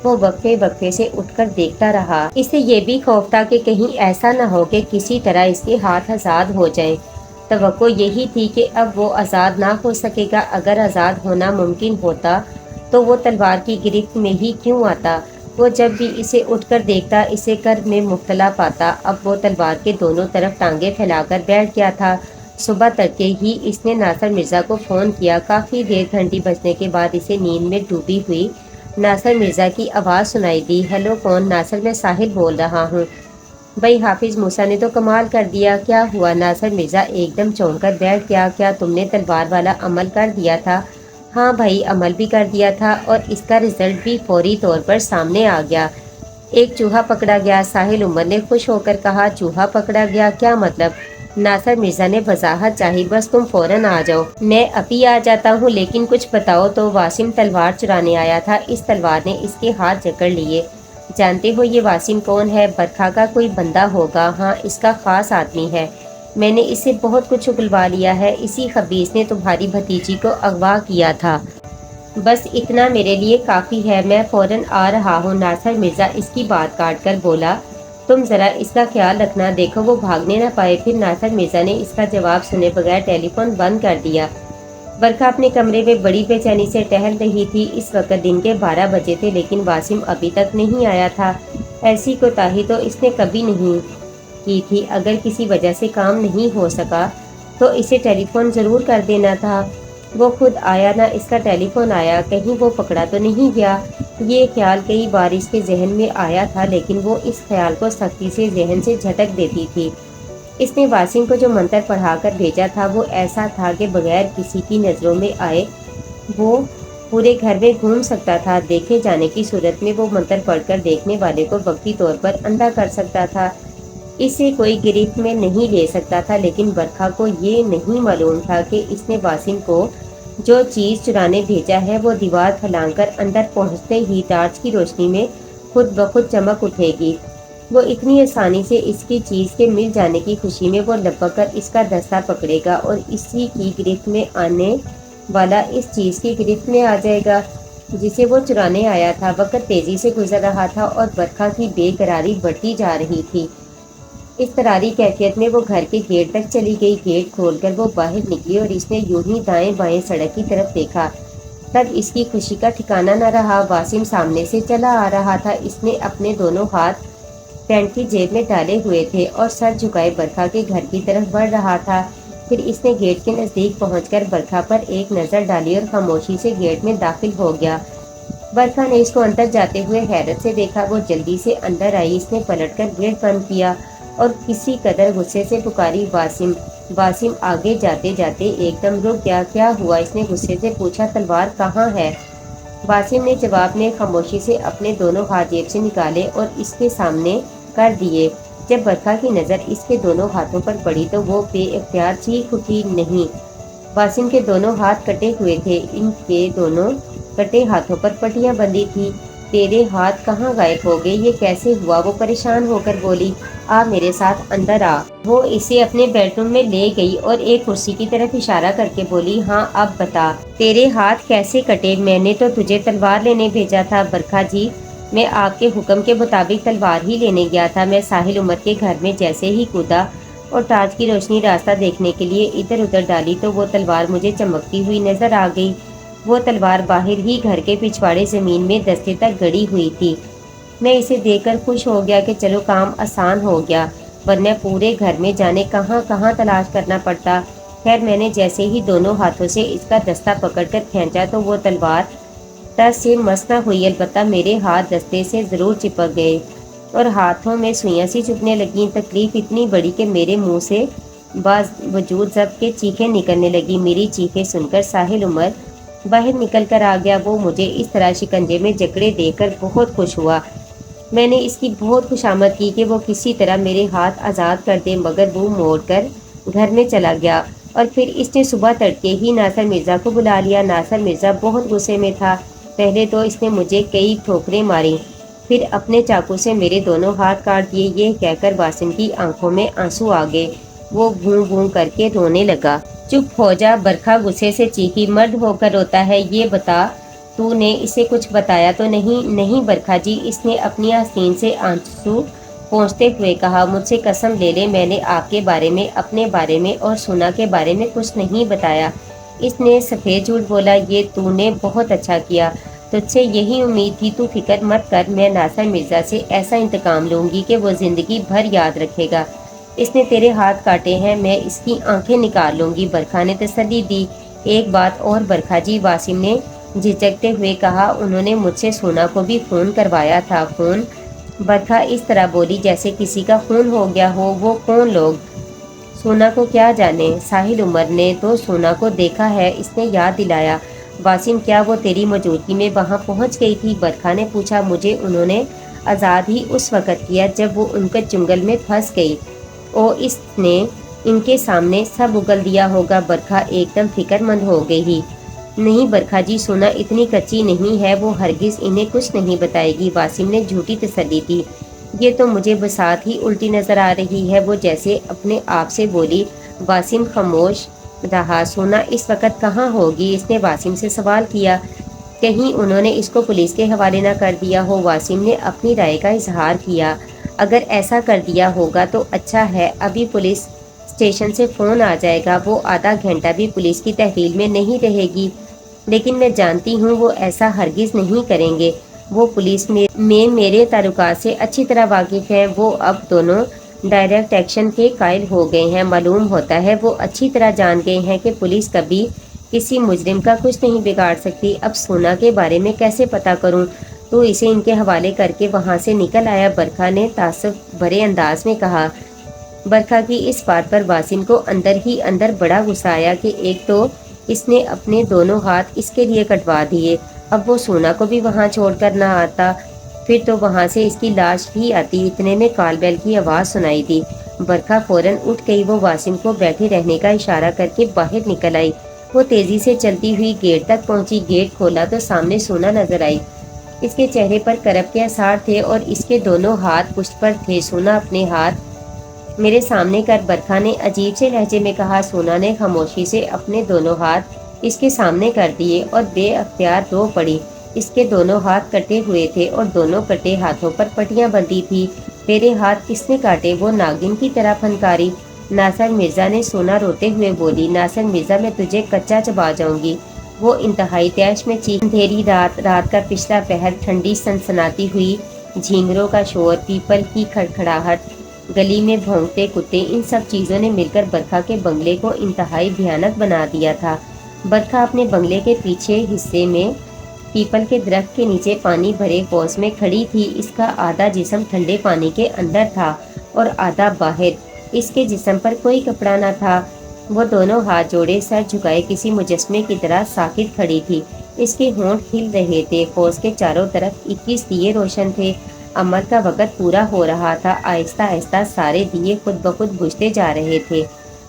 وہ وقفے وقفے سے اٹھ کر دیکھتا رہا۔ اسے یہ بھی خوف تھا کہ کہیں ایسا نہ ہو کہ کسی طرح اس کے ہاتھ آزاد ہو جائیں۔ توقع یہی تھی کہ اب وہ آزاد نہ ہو سکے گا، اگر آزاد ہونا ممکن ہوتا تو وہ تلوار کی گرفت میں ہی کیوں آتا؟ وہ جب بھی اسے اٹھ کر دیکھتا اسے کرب میں مبتلا پاتا۔ اب وہ تلوار کے دونوں طرف ٹانگیں پھیلا کر بیٹھ گیا تھا۔ صبح تڑکے ہی اس نے ناصر مرزا کو فون کیا۔ کافی دیر گھنٹی بجنے کے بعد اسے نیند میں ڈوبی ہوئی ناصر مرزا کی آواز سنائی دی۔ ہیلو، کون؟ ناصر، میں ساحل بول رہا ہوں۔ بھائی حافظ موسیٰ نے تو کمال کر دیا، کیا ہوا؟ ناصر مرزا ایک دم چونک کر بیٹھ گیا۔ کیا تم نے تلوار والا عمل کر دیا تھا؟ ہاں بھائی، عمل بھی کر دیا تھا اور اس کا رزلٹ بھی فوری طور پر سامنے آ گیا۔ ایک چوہا پکڑا گیا، ساحل عمر نے خوش ہو کر کہا۔ چوہا پکڑا گیا؟ کیا مطلب؟ ناصر مرزا نے وضاحت چاہی۔ بس تم فوراً آ جاؤ، میں ابھی آ جاتا ہوں، لیکن کچھ بتاؤ تو۔ واسم تلوار چرانے آیا تھا، اس تلوار نے اس کے ہاتھ جکڑ لیے۔ جانتے ہو یہ واسم کون ہے؟ برکھا کا کوئی بندہ ہوگا، ہاں اس کا خاص آدمی ہے، میں نے اس سے بہت کچھ اگلوا لیا ہے، اسی خبیث نے تمہاری بھتیجی کو اغوا کیا تھا۔ بس اتنا میرے لیے کافی ہے، میں فوراً آ رہا ہوں۔ ناصر مرزا اس کی بات کاٹ کر بولا، تم ذرا اس کا خیال رکھنا، دیکھو وہ بھاگنے نہ پائے۔ پھر ناصر مرزا نے اس کا جواب سنے بغیر ٹیلی فون بند کر دیا۔ برکھا اپنے کمرے میں بڑی بے چینی سے ٹہل رہی تھی۔ اس وقت دن کے 12 بجے تھے لیکن واسم ابھی تک نہیں آیا تھا۔ ایسی کوتاہی تو اس نے کبھی نہیں کی تھی۔ اگر کسی وجہ سے کام نہیں ہو سکا تو اسے ٹیلی فون ضرور کر دینا تھا۔ وہ خود آیا نہ اس کا ٹیلی فون آیا، کہیں وہ پکڑا تو نہیں گیا۔ یہ خیال کئی بار اس کے ذہن میں آیا تھا لیکن وہ اس خیال کو سختی سے ذہن سے جھٹک دیتی تھی۔ اس نے واسم کو جو منتر پڑھا کر بھیجا تھا وہ ایسا تھا کہ بغیر کسی کی نظروں میں آئے وہ پورے گھر میں گھوم سکتا تھا۔ دیکھے جانے کی صورت میں وہ منتر پڑھ کر دیکھنے والے کو وقتی طور پر اندھا کر سکتا تھا، اسے کوئی گرفت میں نہیں لے سکتا تھا۔ لیکن برکھا کو یہ نہیں معلوم تھا کہ اس نے واسم کو جو چیز چرانے بھیجا ہے وہ دیوار پھلانگ کر اندر پہنچتے ہی ٹارچ کی روشنی میں خود بخود چمک اٹھے گی۔ وہ اتنی آسانی سے اس کی چیز کے مل جانے کی خوشی میں وہ لپک کر اس کا دستہ پکڑے گا اور اسی کی گرفت میں آنے والا اس چیز کی گرفت میں آ جائے گا جسے وہ چرانے آیا تھا۔ وقت تیزی سے گزر رہا تھا اور برکھا کی بے قراری بڑھتی جا رہی تھی۔ اضطراری کیفیت میں وہ گھر کے گیٹ تک چلی گئی۔ گیٹ کھول کر وہ باہر نکلی اور اس نے یوں ہی دائیں بائیں سڑک کی طرف دیکھا، تب اس کی خوشی کا ٹھکانہ نہ رہا۔ واسم سامنے سے چلا آ رہا تھا۔ اس نے اپنے دونوں ہاتھ پینٹ کی جیب میں ڈالے ہوئے تھے اور سر جھکائے برکھا کے گھر کی طرف بڑھ رہا تھا۔ پھر اس نے گیٹ کے نزدیک پہنچ کر برکھا پر ایک نظر ڈالی اور خاموشی سے گیٹ میں داخل ہو گیا۔ برکھا نے اس کو اندر جاتے ہوئے حیرت سے دیکھا۔ وہ جلدی سے اندر آئی۔ اس نے پلٹ کر گیٹ بند کیا اور کسی قدر غصے سے پکاری، واسم۔ واسم آگے جاتے جاتے ایک دم رک گیا۔ کیا ہوا؟ اس نے غصے سے پوچھا۔ تلوار کہاں ہے؟ واسم نے جواب میں خاموشی سے اپنے دونوں ہاتھ جیب سے نکالے اور اس کے سامنے کر دیے۔ جب برکھا کی نظر اس کے دونوں ہاتھوں پر پڑی تو وہ بے اختیار چیخ اٹھی۔ نہیں! واسم کے دونوں ہاتھ کٹے ہوئے تھے، ان کے دونوں کٹے ہاتھوں پر پٹیاں بندھی تھی۔ تیرے ہاتھ کہاں غائب ہو گئے؟ یہ کیسے ہوا؟ وہ پریشان ہو کر بولی۔ آ میرے ساتھ اندر آ۔ وہ اسے اپنے بیڈ روم میں لے گئی اور ایک کرسی کی طرف اشارہ کر کے بولی، ہاں اب بتا، تیرے ہاتھ کیسے کٹے؟ میں نے تو تجھے تلوار لینے بھیجا تھا۔ برکھا جی، میں آپ کے حکم کے مطابق تلوار ہی لینے گیا تھا۔ میں ساحل عمر کے گھر میں جیسے ہی کودا اور ٹارچ کی روشنی راستہ دیکھنے کے لیے ادھر ادھر ڈالی تو وہ تلوار مجھے چمکتی ہوئی نظر آ گئی۔ وہ تلوار باہر ہی گھر کے پچھواڑے زمین میں دستے تک گڑی ہوئی تھی۔ میں اسے دیکھ کر خوش ہو گیا کہ چلو کام آسان ہو گیا، ورنہ پورے گھر میں جانے کہاں کہاں تلاش کرنا پڑتا۔ خیر میں نے جیسے ہی دونوں ہاتھوں سے اس کا دستہ پکڑ کر کھینچا تو وہ تلوار تس سے مس نہ ہوئی، البتہ میرے ہاتھ دستے سے ضرور چپک گئے اور ہاتھوں میں سوئیاں سی چبھنے لگیں۔ تکلیف اتنی بڑی کہ میرے منہ سے باوجود ضبط کے چیخیں نکلنے لگی۔ میری چیخیں سن کر ساحل عمر باہر نکل کر آ گیا۔ وہ مجھے اس طرح شکنجے میں جکڑے دیکھ کر بہت خوش ہوا۔ میں نے اس کی بہت خوشامد کی کہ وہ کسی طرح میرے ہاتھ آزاد کر دے، مگر وہ موڑ کر گھر میں چلا گیا۔ اور پھر اس نے صبح تڑکے ہی ناصر مرزا کو بلا لیا۔ ناصر مرزا بہت غصے میں تھا۔ پہلے تو اس نے مجھے کئی ٹھوکریں ماری، پھر اپنے چاقو سے میرے دونوں ہاتھ کاٹ دیے۔ یہ کہہ کر واسم کی آنکھوں میں آنسو آ گئے۔ وہ بھوں بھوں کر کے رونے لگا۔ چپ ہو جا! برکھا غصے سے چیخی۔ مرد ہو کر روتا ہے؟ یہ بتا، تو نے اسے کچھ بتایا تو نہیں؟ نہیں برکھا جی، اس نے اپنی آستین سے آنسو پونچھتے ہوئے کہا، مجھ سے قسم لے لے میں نے آپ کے بارے میں، اپنے بارے میں اور سونا کے بارے میں کچھ نہیں بتایا۔ اس نے سفید جھوٹ بولا۔ یہ تو نے بہت اچھا کیا، تجھ سے یہی امید تھی۔ تو فکر مت کر، میں ناصر مرزا سے ایسا انتقام لوں گی کہ وہ زندگی بھر یاد رکھے گا۔ اس نے تیرے ہاتھ کاٹے ہیں، میں اس کی آنکھیں نکال لوں گی۔ برکھا نے تسلی دی۔ ایک بات اور برکھا جی، واسم نے جھجکتے ہوئے کہا، انہوں نے مجھ سے سونا کو بھی فون کروایا تھا۔ فون؟ برکھا اس طرح بولی جیسے کسی کا خون ہو گیا ہو۔ وہ کون لوگ؟ سونا کو کیا جانے؟ ساحل عمر نے تو سونا کو دیکھا ہے، اس نے یاد دلایا۔ واسم، کیا وہ تیری موجودگی میں وہاں پہنچ گئی تھی؟ برکھا نے پوچھا۔ مجھے انہوں نے آزاد ہی اس وقت کیا جب وہ ان کے جنگل میں پھنس گئی۔ او، اس نے ان کے سامنے سب اگل دیا ہوگا۔ برکھا ایک دم فکر مند ہو گئی۔ نہیں برکھا جی، سونا اتنی کچی نہیں ہے، وہ ہرگز انہیں کچھ نہیں بتائے گی۔ واسم نے جھوٹی تسلی دی۔ یہ تو مجھے بساط ہی الٹی نظر آ رہی ہے۔ وہ جیسے اپنے آپ سے بولی۔ واسم خاموش رہا۔ سونا اس وقت کہاں ہوگی؟ اس نے واسم سے سوال کیا۔ کہیں انہوں نے اس کو پولیس کے حوالے نہ کر دیا ہو۔ واسم نے اپنی رائے کا اظہار کیا۔ اگر ایسا کر دیا ہوگا تو اچھا ہے، ابھی پولیس اسٹیشن سے فون آ جائے گا، وہ آدھا گھنٹہ بھی پولیس کی تحویل میں نہیں رہے گی۔ لیکن میں جانتی ہوں وہ ایسا ہرگز نہیں کریں گے، وہ پولیس میں میرے تعلقات سے اچھی طرح واقف ہیں۔ وہ اب دونوں ڈائریکٹ ایکشن کے قائل ہو گئے ہیں۔ معلوم ہوتا ہے وہ اچھی طرح جان گئے ہیں کہ پولیس کبھی کسی مجرم کا کچھ نہیں بگاڑ سکتی۔ اب سونا کے بارے میں کیسے پتہ کروں؟ تو اسے ان کے حوالے کر کے وہاں سے نکل آیا، برکھا نے تعصب بھرے انداز میں کہا۔ برکھا کی اس بات پر واسم کو اندر ہی اندر بڑا غصہ آیا کہ ایک تو اس نے اپنے دونوں ہاتھ اس کے لیے کٹوا دیے، اب وہ سونا کو بھی وہاں چھوڑ کر نہ آتا، پھر تو وہاں سے اس کی لاش ہی آتی۔ اتنے میں کال بیل کی آواز سنائی دی۔ برکھا فوراً اٹھ گئی، وہ واسم کو بیٹھے رہنے کا اشارہ کر کے باہر نکل آئی۔ وہ تیزی سے چلتی ہوئی گیٹ تک پہنچی، گیٹ کھولا تو سامنے سونا نظر آئی۔ اس کے چہرے پر کرب کے آثار تھے اور اس کے دونوں ہاتھ پشت پر تھے۔ سونا اپنے ہاتھ میرے سامنے کر، برکھا نے عجیب سے لہجے میں کہا۔ سونا نے خاموشی سے اپنے دونوں ہاتھ اس کے سامنے کر دیے اور بے اختیار رو پڑی۔ اس کے دونوں ہاتھ کٹے ہوئے تھے اور دونوں کٹے ہاتھوں پر پٹیاں بندھی تھی۔ تیرے ہاتھ کس نے کاٹے؟ وہ ناگن کی طرح پھنکاری۔ ناصر مرزا نے، سونا روتے ہوئے بولی۔ ناصر مرزا، میں تجھے کچا چبا جاؤں گی، وہ انتہائی طیش میں چیخ۔ اندھیری رات کا پچھلا پہر، ٹھنڈی سنسناتی ہوئی جھینگروں کا شور، پیپل کی کھڑکھڑاہٹ، گلی میں بھونکتے کتے، ان سب چیزوں نے مل کر برکھا کے بنگلے کو انتہائی بھیانک بنا دیا تھا۔ برکھا اپنے بنگلے کے پیچھے حصے میں پیپل کے درخت کے نیچے پانی بھرے حوض میں کھڑی تھی۔ اس کا آدھا جسم ٹھنڈے پانی کے اندر تھا اور آدھا باہر۔ اس کے جسم پر کوئی کپڑا نہ تھا۔ وہ دونوں ہاتھ جوڑے، سر جھکائے کسی مجسمے کی طرح ساکت کھڑی تھی۔ اس کے ہونٹ کھل رہے تھے۔ حوض کے چاروں طرف 21 دیے روشن تھے۔ عمل کا وقت پورا ہو رہا تھا۔ آہستہ آہستہ سارے دیے خود بخود بجھتے جا رہے تھے۔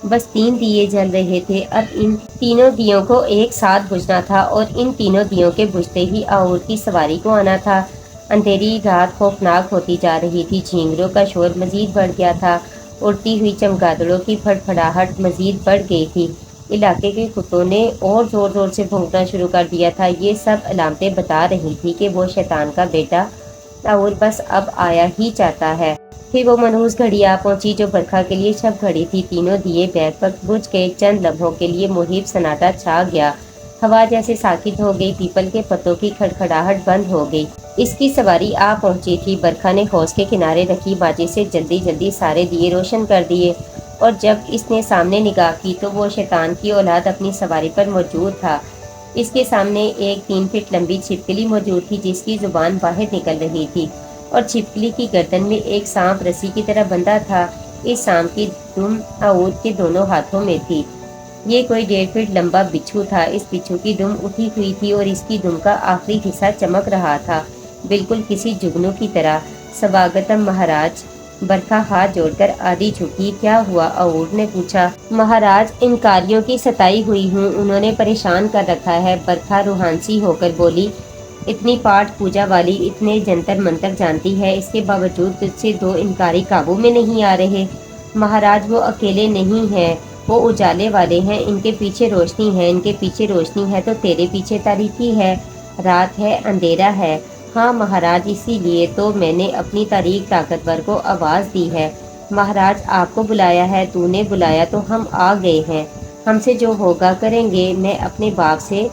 بس 3 دیے جل رہے تھے۔ اب ان تینوں دیوں کو ایک ساتھ بجھنا تھا اور ان تینوں دیوں کے بجھتے ہی آؤر کی سواری کو آنا تھا۔ اندھیری رات خوفناک ہوتی جا رہی تھی۔ جھینگروں کا شور مزید بڑھ گیا تھا۔ اڑتی ہوئی چمگادڑوں کی پھڑپھڑاہٹ مزید بڑھ گئی تھی۔ علاقے کے کتوں نے اور زور زور سے بھونکنا شروع کر دیا تھا۔ یہ سب علامتیں بتا رہی تھی کہ وہ شیطان کا بیٹا آؤر بس اب آیا ہی چاہتا ہے۔ پھر وہ منحوس گھڑی آ پہنچی جو برکھا کے لیے شب گھڑی تھی۔ تینوں دیے بیک وقت بجھ گئے۔ چند لمحوں کے لیے محیب سناٹا چھا گیا۔ ہوا جیسے ساکت ہو گئی، پیپل کے پتوں کی کھڑکھڑاہٹ بند ہو گئی۔ اس کی سواری آ پہنچی تھی۔ برکھا نے حوض کے کنارے رکھی ماچس سے جلدی جلدی سارے دیے روشن کر دیے، اور جب اس نے سامنے نگاہ کی تو وہ شیطان کی اولاد اپنی سواری پر موجود تھا۔ اس کے سامنے ایک 3 فٹ لمبی چھپکلی موجود تھی جس کی زبان باہر نکل رہی تھی، اور چھپکلی کی گردن میں ایک سانپ رسی کی طرح بندھا تھا۔ اس سانپ کی دم آؤر کے دونوں ہاتھوں میں تھی۔ یہ کوئی 1.5 فٹ لمبا بچھو تھا۔ اس بچھو کی دم اٹھی ہوئی تھی اور اس کی دم کا آخری حصہ چمک رہا تھا، بالکل کسی جگنو کی طرح۔ سواگتم مہاراج۔ برکھا ہاتھ جوڑ کر آدھی جھکی۔ کیا ہوا؟ آؤر نے پوچھا۔ مہاراج، انکاریوں کی ستائی ہوئی ہوں، انہوں نے پریشان کر رکھا ہے۔ برکھا روحانسی ہو کر بولی۔ اتنی پاٹ پوجا والی، اتنے جنتر منتر جانتی ہے، اس کے باوجود تجھ سے 2 انکاری قابو میں نہیں آ رہے۔ مہاراج، وہ اکیلے نہیں ہیں، وہ اجالے والے ہیں، ان کے پیچھے روشنی ہے، ان کے پیچھے روشنی ہے تو تیرے پیچھے تاریکی ہے، رات ہے، اندھیرا ہے۔ ہاں مہاراج، اسی لیے تو میں نے اپنی تاریک طاقتور کو آواز دی ہے۔ مہاراج، آپ کو بلایا ہے، تو نے بلایا تو ہم آ گئے ہیں، ہم سے جو ہوگا کریں گے۔ میں اپنے باپ سے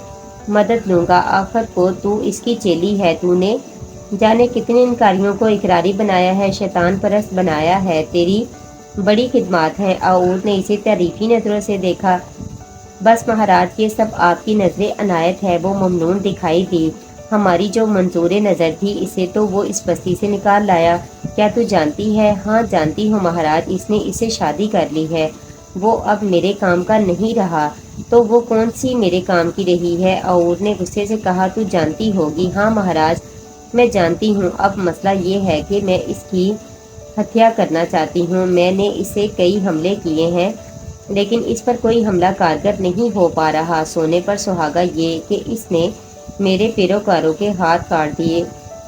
مدد لوں گا، آخر کو تو اس کی چیلی ہے، تو نے جانے کتنے انکاریوں کو اقراری بنایا ہے، شیطان پرست بنایا ہے، تیری بڑی خدمات ہیں۔ آؤر نے اسے تعریفی نظروں سے دیکھا۔ بس مہاراج، یہ سب آپ کی نظر عنایت ہے۔ وہ ممنون دکھائی دی۔ ہماری جو منظور نظر تھی، اسے تو وہ اس بستی سے نکال لایا۔ کیا تو جانتی ہے؟ ہاں جانتی ہوں مہاراج، اس نے اس سے شادی کر لی ہے، وہ اب میرے کام کا نہیں رہا۔ تو وہ کون سی میرے کام کی رہی ہے؟ آؤر نے غصے سے کہا۔ تو جانتی ہوگی۔ ہاں مہاراج، میں جانتی ہوں۔ اب مسئلہ یہ ہے کہ میں اس کی ہتیا کرنا چاہتی ہوں۔ میں نے اسے کئی حملے کیے ہیں لیکن اس پر کوئی حملہ کارگر نہیں ہو پا رہا۔ سونے پر سہاگا یہ کہ اس نے میرے پیروکاروں کے ہاتھ کاٹ دیے،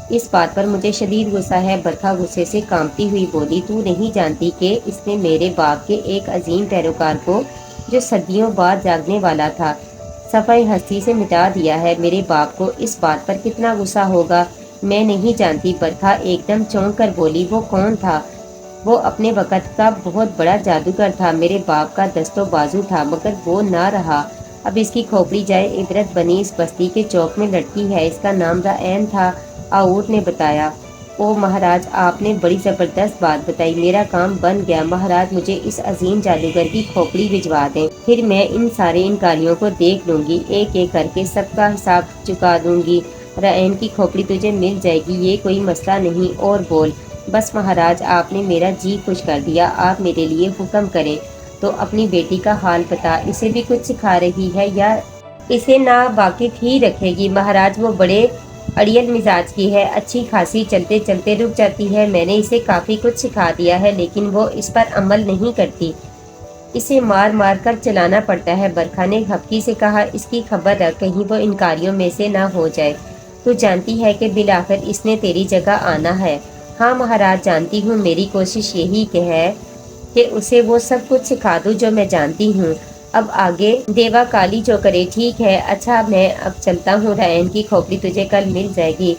اس بات پر مجھے شدید غصہ ہے۔ برکھا غصے سے کانپتی ہوئی بولی۔ تو نہیں جانتی کہ اس نے میرے باپ کے ایک عظیم پیروکار کو، جو صدیوں بعد جاگنے والا تھا، صفائی ہستی سے مٹا دیا ہے۔ میرے باپ کو اس بات پر کتنا غصہ ہوگا میں نہیں جانتی۔ برکھا ایک دم چونک کر بولی، وہ کون تھا؟ وہ اپنے وقت کا بہت بڑا جادوگر تھا، میرے باپ کا دست و بازو تھا، مگر وہ نہ رہا۔ اب اس کی کھوپڑی جائے عبرت بنی اس بستی کے چوک میں لڑکی ہے، اس کا نام رعین تھا، آؤٹ نے بتایا۔ او مہاراج، آپ نے بڑی زبردست بات بتائی، میرا کام بن گیا۔ مہاراج مجھے اس عظیم جادوگر کی کھوپڑی بھجوا دیں، پھر میں ان سارے انکاریوں کو دیکھ لوں گی، ایک ایک کر کے سب کا حساب چکا دوں گی۔ رعین کی کھوپڑی تجھے مل جائے گی، یہ کوئی مسئلہ نہیں، اور بول۔ بس مہاراج، آپ نے میرا جی خوش کر دیا، آپ میرے لیے حکم کریں۔ تو اپنی بیٹی کا حال بتا، اسے بھی کچھ سکھا رہی ہے یا اسے نا واقف ہی رکھے گی؟ مہاراج، وہ بڑے اڑیل مزاج کی ہے، اچھی خاصی چلتے چلتے رک جاتی ہے، میں نے اسے کافی کچھ سکھا دیا ہے، لیکن وہ اس پر عمل نہیں کرتی، اسے مار مار کر چلانا پڑتا ہے۔ برکھا نے ہھپکی سے کہا، اس کی خبر رکھ، کہیں وہ انکاریوں میں سے نہ ہو جائے، تو جانتی ہے کہ بالآخر اس نے تیری جگہ آنا ہے۔ ہاں مہاراج جانتی ہوں، میری کوشش یہی ہے کہ اسے وہ سب کچھ سکھا دوں جو میں جانتی ہوں، اب آگے دیوا کالی جو کرے۔ ٹھیک ہے، اچھا میں اب چلتا ہوں، رعین کی کھوپڑی تجھے کل مل جائے گی،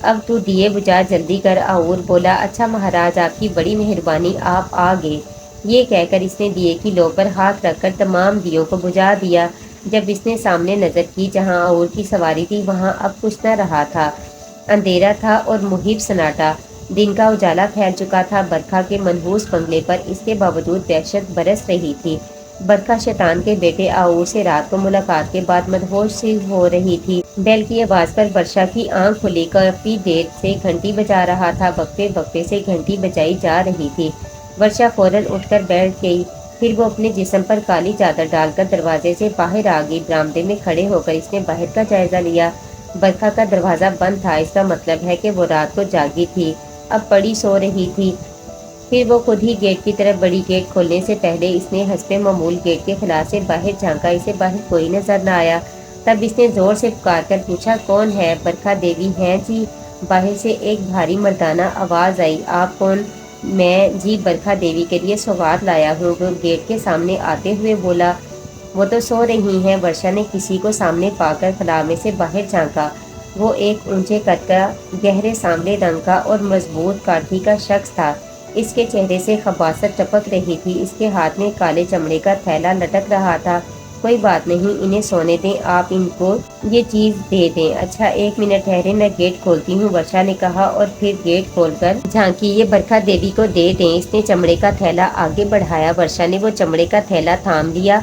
اب تو دیے بجھا، جلدی کر۔ آؤر بولا، اچھا مہاراج، آپ کی بڑی مہربانی، آپ آ گئے۔ یہ کہہ کر اس نے دیے کی لو پر ہاتھ رکھ کر تمام دیوں کو بجھا دیا۔ جب اس نے سامنے نظر کی جہاں آؤر کی سواری تھی، وہاں اب کچھ نہ رہا تھا، اندھیرا تھا اور محیط سناٹا، دن کا اجالا پھیل چکا تھا۔ برکھا کے منحوس بنگلے پر اس کے باوجود دہشت برس رہی تھی۔ برکھا شیطان کے بیٹے آؤر سے رات کو ملاقات کے بعد مدہوش سی ہو رہی تھی۔ بیل کی آواز پر برشا کی آنکھ کھلی، کافی دیر سے گھنٹی بجا رہا تھا، وقفے وقفے سے گھنٹی بجائی جا رہی تھی۔ برشا فوراً اٹھ کر بیٹھ گئی، پھر وہ اپنے جسم پر کالی چادر ڈال کر دروازے سے باہر آ گئی۔ برآمدے میں کھڑے ہو کر اس نے باہر کا جائزہ لیا۔ برکھا کا دروازہ بند تھا، اس کا مطلب ہے کہ وہ رات کو جاگی تھی، اب پڑی سو رہی تھی۔ پھر وہ خود ہی گیٹ کی طرف بڑھی۔ گیٹ کھولنے سے پہلے اس نے حسب معمول گیٹ کے خلا سے باہر جھانکا، اسے باہر کوئی نظر نہ آیا۔ تب اس نے زور سے پکار کر پوچھا، کون ہے؟ برکھا دیوی ہیں جی، باہر سے ایک بھاری مردانہ آواز آئی۔ آپ کون؟ میں جی برکھا دیوی کے لیے سوغات لایا ہوں، وہ گیٹ کے سامنے آتے ہوئے بولا۔ وہ تو سو رہی ہیں۔ ورشا نے کسی کو سامنے پا کر خلا میں سے باہر جھانکا۔ وہ ایک اونچے قد کا، گہرے سانولے رنگ کا اور مضبوط کاٹھی کا شخص تھا، اس کے چہرے سے خباثت ٹپک رہی تھی، اس کے ہاتھ میں کالے چمڑے کا تھیلا لٹک رہا تھا۔ کوئی بات نہیں، انہیں سونے دیں، آپ ان کو یہ چیز دے دیں۔ اچھا ایک منٹ ٹھہریں، میں گیٹ کھولتی ہوں، ورشا نے کہا اور پھر گیٹ کھول کر جھانکی۔ یہ برکھا دیوی کو دے دیں۔ اس نے چمڑے کا تھیلا آگے بڑھایا۔ ورشا نے وہ چمڑے کا تھیلا تھام لیا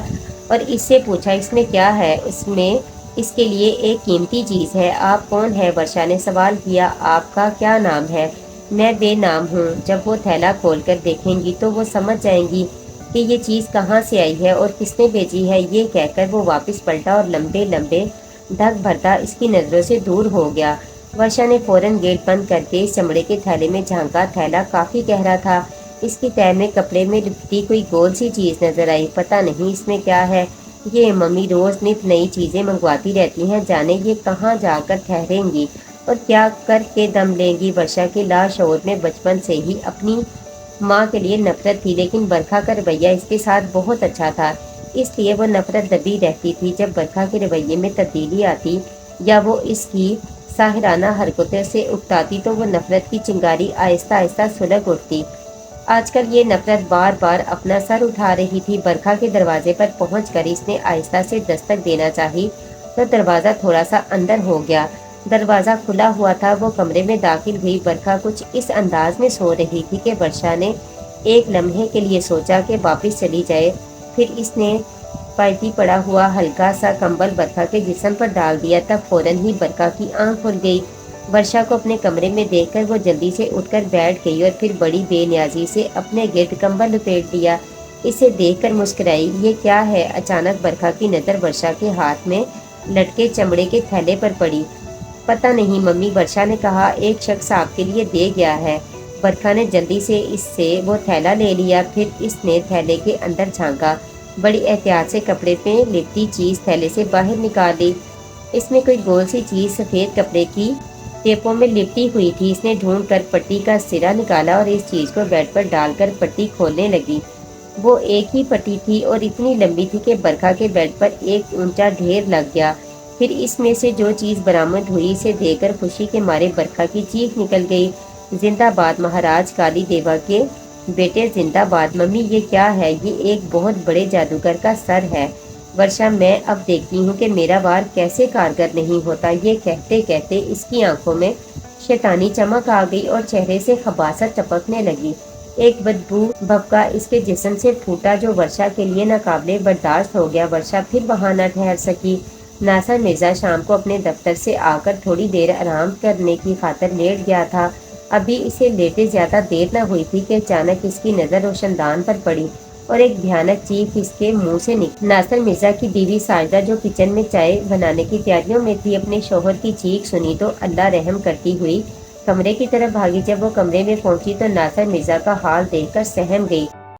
اور اس سے پوچھا، اس میں کیا ہے؟ اس میں اس کے لیے ایک قیمتی چیز ہے۔ آپ کون ہیں؟ ورشا نے سوال کیا۔ آپ کا کیا نام ہے؟ میں بے نام ہوں۔ جب وہ تھیلا کھول کر دیکھیں گی تو وہ سمجھ جائیں گی کہ یہ چیز کہاں سے آئی ہے اور کس نے بھیجی ہے۔ یہ کہہ کر وہ واپس پلٹا اور لمبے لمبے دھک بھرتا اس کی نظروں سے دور ہو گیا۔ ورشا نے فوراً گیٹ بند کر کے اس چمڑے کے تھیلے میں جھانکا۔ تھیلا کافی گہرا تھا، اس کی تہہ میں کپڑے میں لپٹی کوئی گول سی چیز نظر آئی۔ پتہ نہیں اس میں کیا ہے، یہ ممی روز نت نئی چیزیں منگواتی رہتی ہیں، جانے یہ کہاں جا کر ٹھہریں گی اور کیا کر کے دم لیں گی۔ ورشا کے لاشعور میں بچپن سے ہی اپنی ماں کے لیے نفرت تھی، لیکن برکھا کا رویہ اس کے ساتھ بہت اچھا تھا، اس لیے وہ نفرت دبی رہتی تھی۔ جب برکھا کے رویے میں تبدیلی آتی یا وہ اس کی ساحرانہ حرکتوں سے اکتاتی تو وہ نفرت کی چنگاری آہستہ آہستہ سلگ اٹھتی۔ آج کل یہ نفرت بار بار اپنا سر اٹھا رہی تھی۔ برکھا کے دروازے پر پہنچ کر اس نے آہستہ سے دستک دینا چاہی تو دروازہ تھوڑا سا اندر ہو گیا۔ دروازہ کھلا ہوا تھا، وہ کمرے میں داخل ہوئی۔ برکھا کچھ اس انداز میں سو رہی تھی کہ ورشا نے ایک لمحے کے لیے سوچا کہ واپس چلی جائے، پھر اس نے پلٹی پڑا ہوا ہلکا سا کمبل برکھا کے جسم پر ڈال دیا۔ تب فوراً ہی برکھا کی آنکھ کھل گئی۔ ورشا کو اپنے کمرے میں دیکھ کر وہ جلدی سے اٹھ کر بیٹھ گئی اور پھر بڑی بے نیازی سے اپنے گرد کمبل لپیٹ لیا۔ اسے دیکھ کر مسکرائی۔ یہ کیا ہے؟ اچانک برکھا کی نظر ورشا کے ہاتھ میں لٹکے چمڑے کے تھیلے پر پڑی۔ پتہ نہیں ممی، ورشا نے کہا، ایک شخص آپ کے لیے دے گیا ہے۔ برکھا نے جلدی سے اس سے وہ تھیلا لے لیا، پھر اس نے تھیلے کے اندر جھانکا، بڑی احتیاط سے کپڑے پہ لپٹی چیز تھیلے سے باہر نکال لی۔ اس میں کوئی گول سی چیز سفید کپڑے کی ٹیپوں میں لپٹی ہوئی تھی۔ اس نے ڈھونڈ کر پٹی کا سرا نکالا اور اس چیز کو بیڈ پر ڈال کر پٹی کھولنے لگی۔ وہ ایک ہی پٹی تھی اور اتنی لمبی تھی کہ برکھا کے بیڈ پر ایک اونچا ڈھیر لگ گیا۔ پھر اس میں سے جو چیز برآمد ہوئی اسے دیکھ کر خوشی کے مارے برکھا کی چیخ نکل گئی، زندہ باد مہاراج کالی دیوا کے بیٹے، زندہ باد۔ ممی یہ کیا ہے؟ یہ ایک بہت بڑے جادوگر کا سر ہے ورشا، میں اب دیکھتی ہوں کہ میرا وار کیسے کارگر نہیں ہوتا۔ یہ کہتے کہتے اس کی آنکھوں میں شیطانی چمک آ گئی اور چہرے سے خباثت ٹپکنے لگی۔ ایک بدبو بھپکا اس کے جسم سے پھوٹا جو ورشا کے لیے ناقابل برداشت ہو گیا۔ ورشا پھر وہاں نہ ٹھہر سکی۔ ناصر مرزا شام کو اپنے دفتر سے آ کر تھوڑی دیر آرام کرنے کی خاطر لیٹ گیا تھا۔ ابھی اسے لیٹے زیادہ دیر نہ ہوئی تھی کہ اچانک اس کی نظر روشن دان پر پڑی اور ایک بھیانک چیخ اس کے منہ سے نکلی۔ ناصر مرزا کی بیوی ساجدہ جو کچن میں چائے بنانے کی تیاریوں میں تھی، اپنے شوہر کی چیخ سنی تو اللہ رحم کرتی ہوئی کمرے کی طرف بھاگی۔ جب وہ کمرے میں پہنچی تو ناصر مرزا کا حال دیکھ کر سہم گئی۔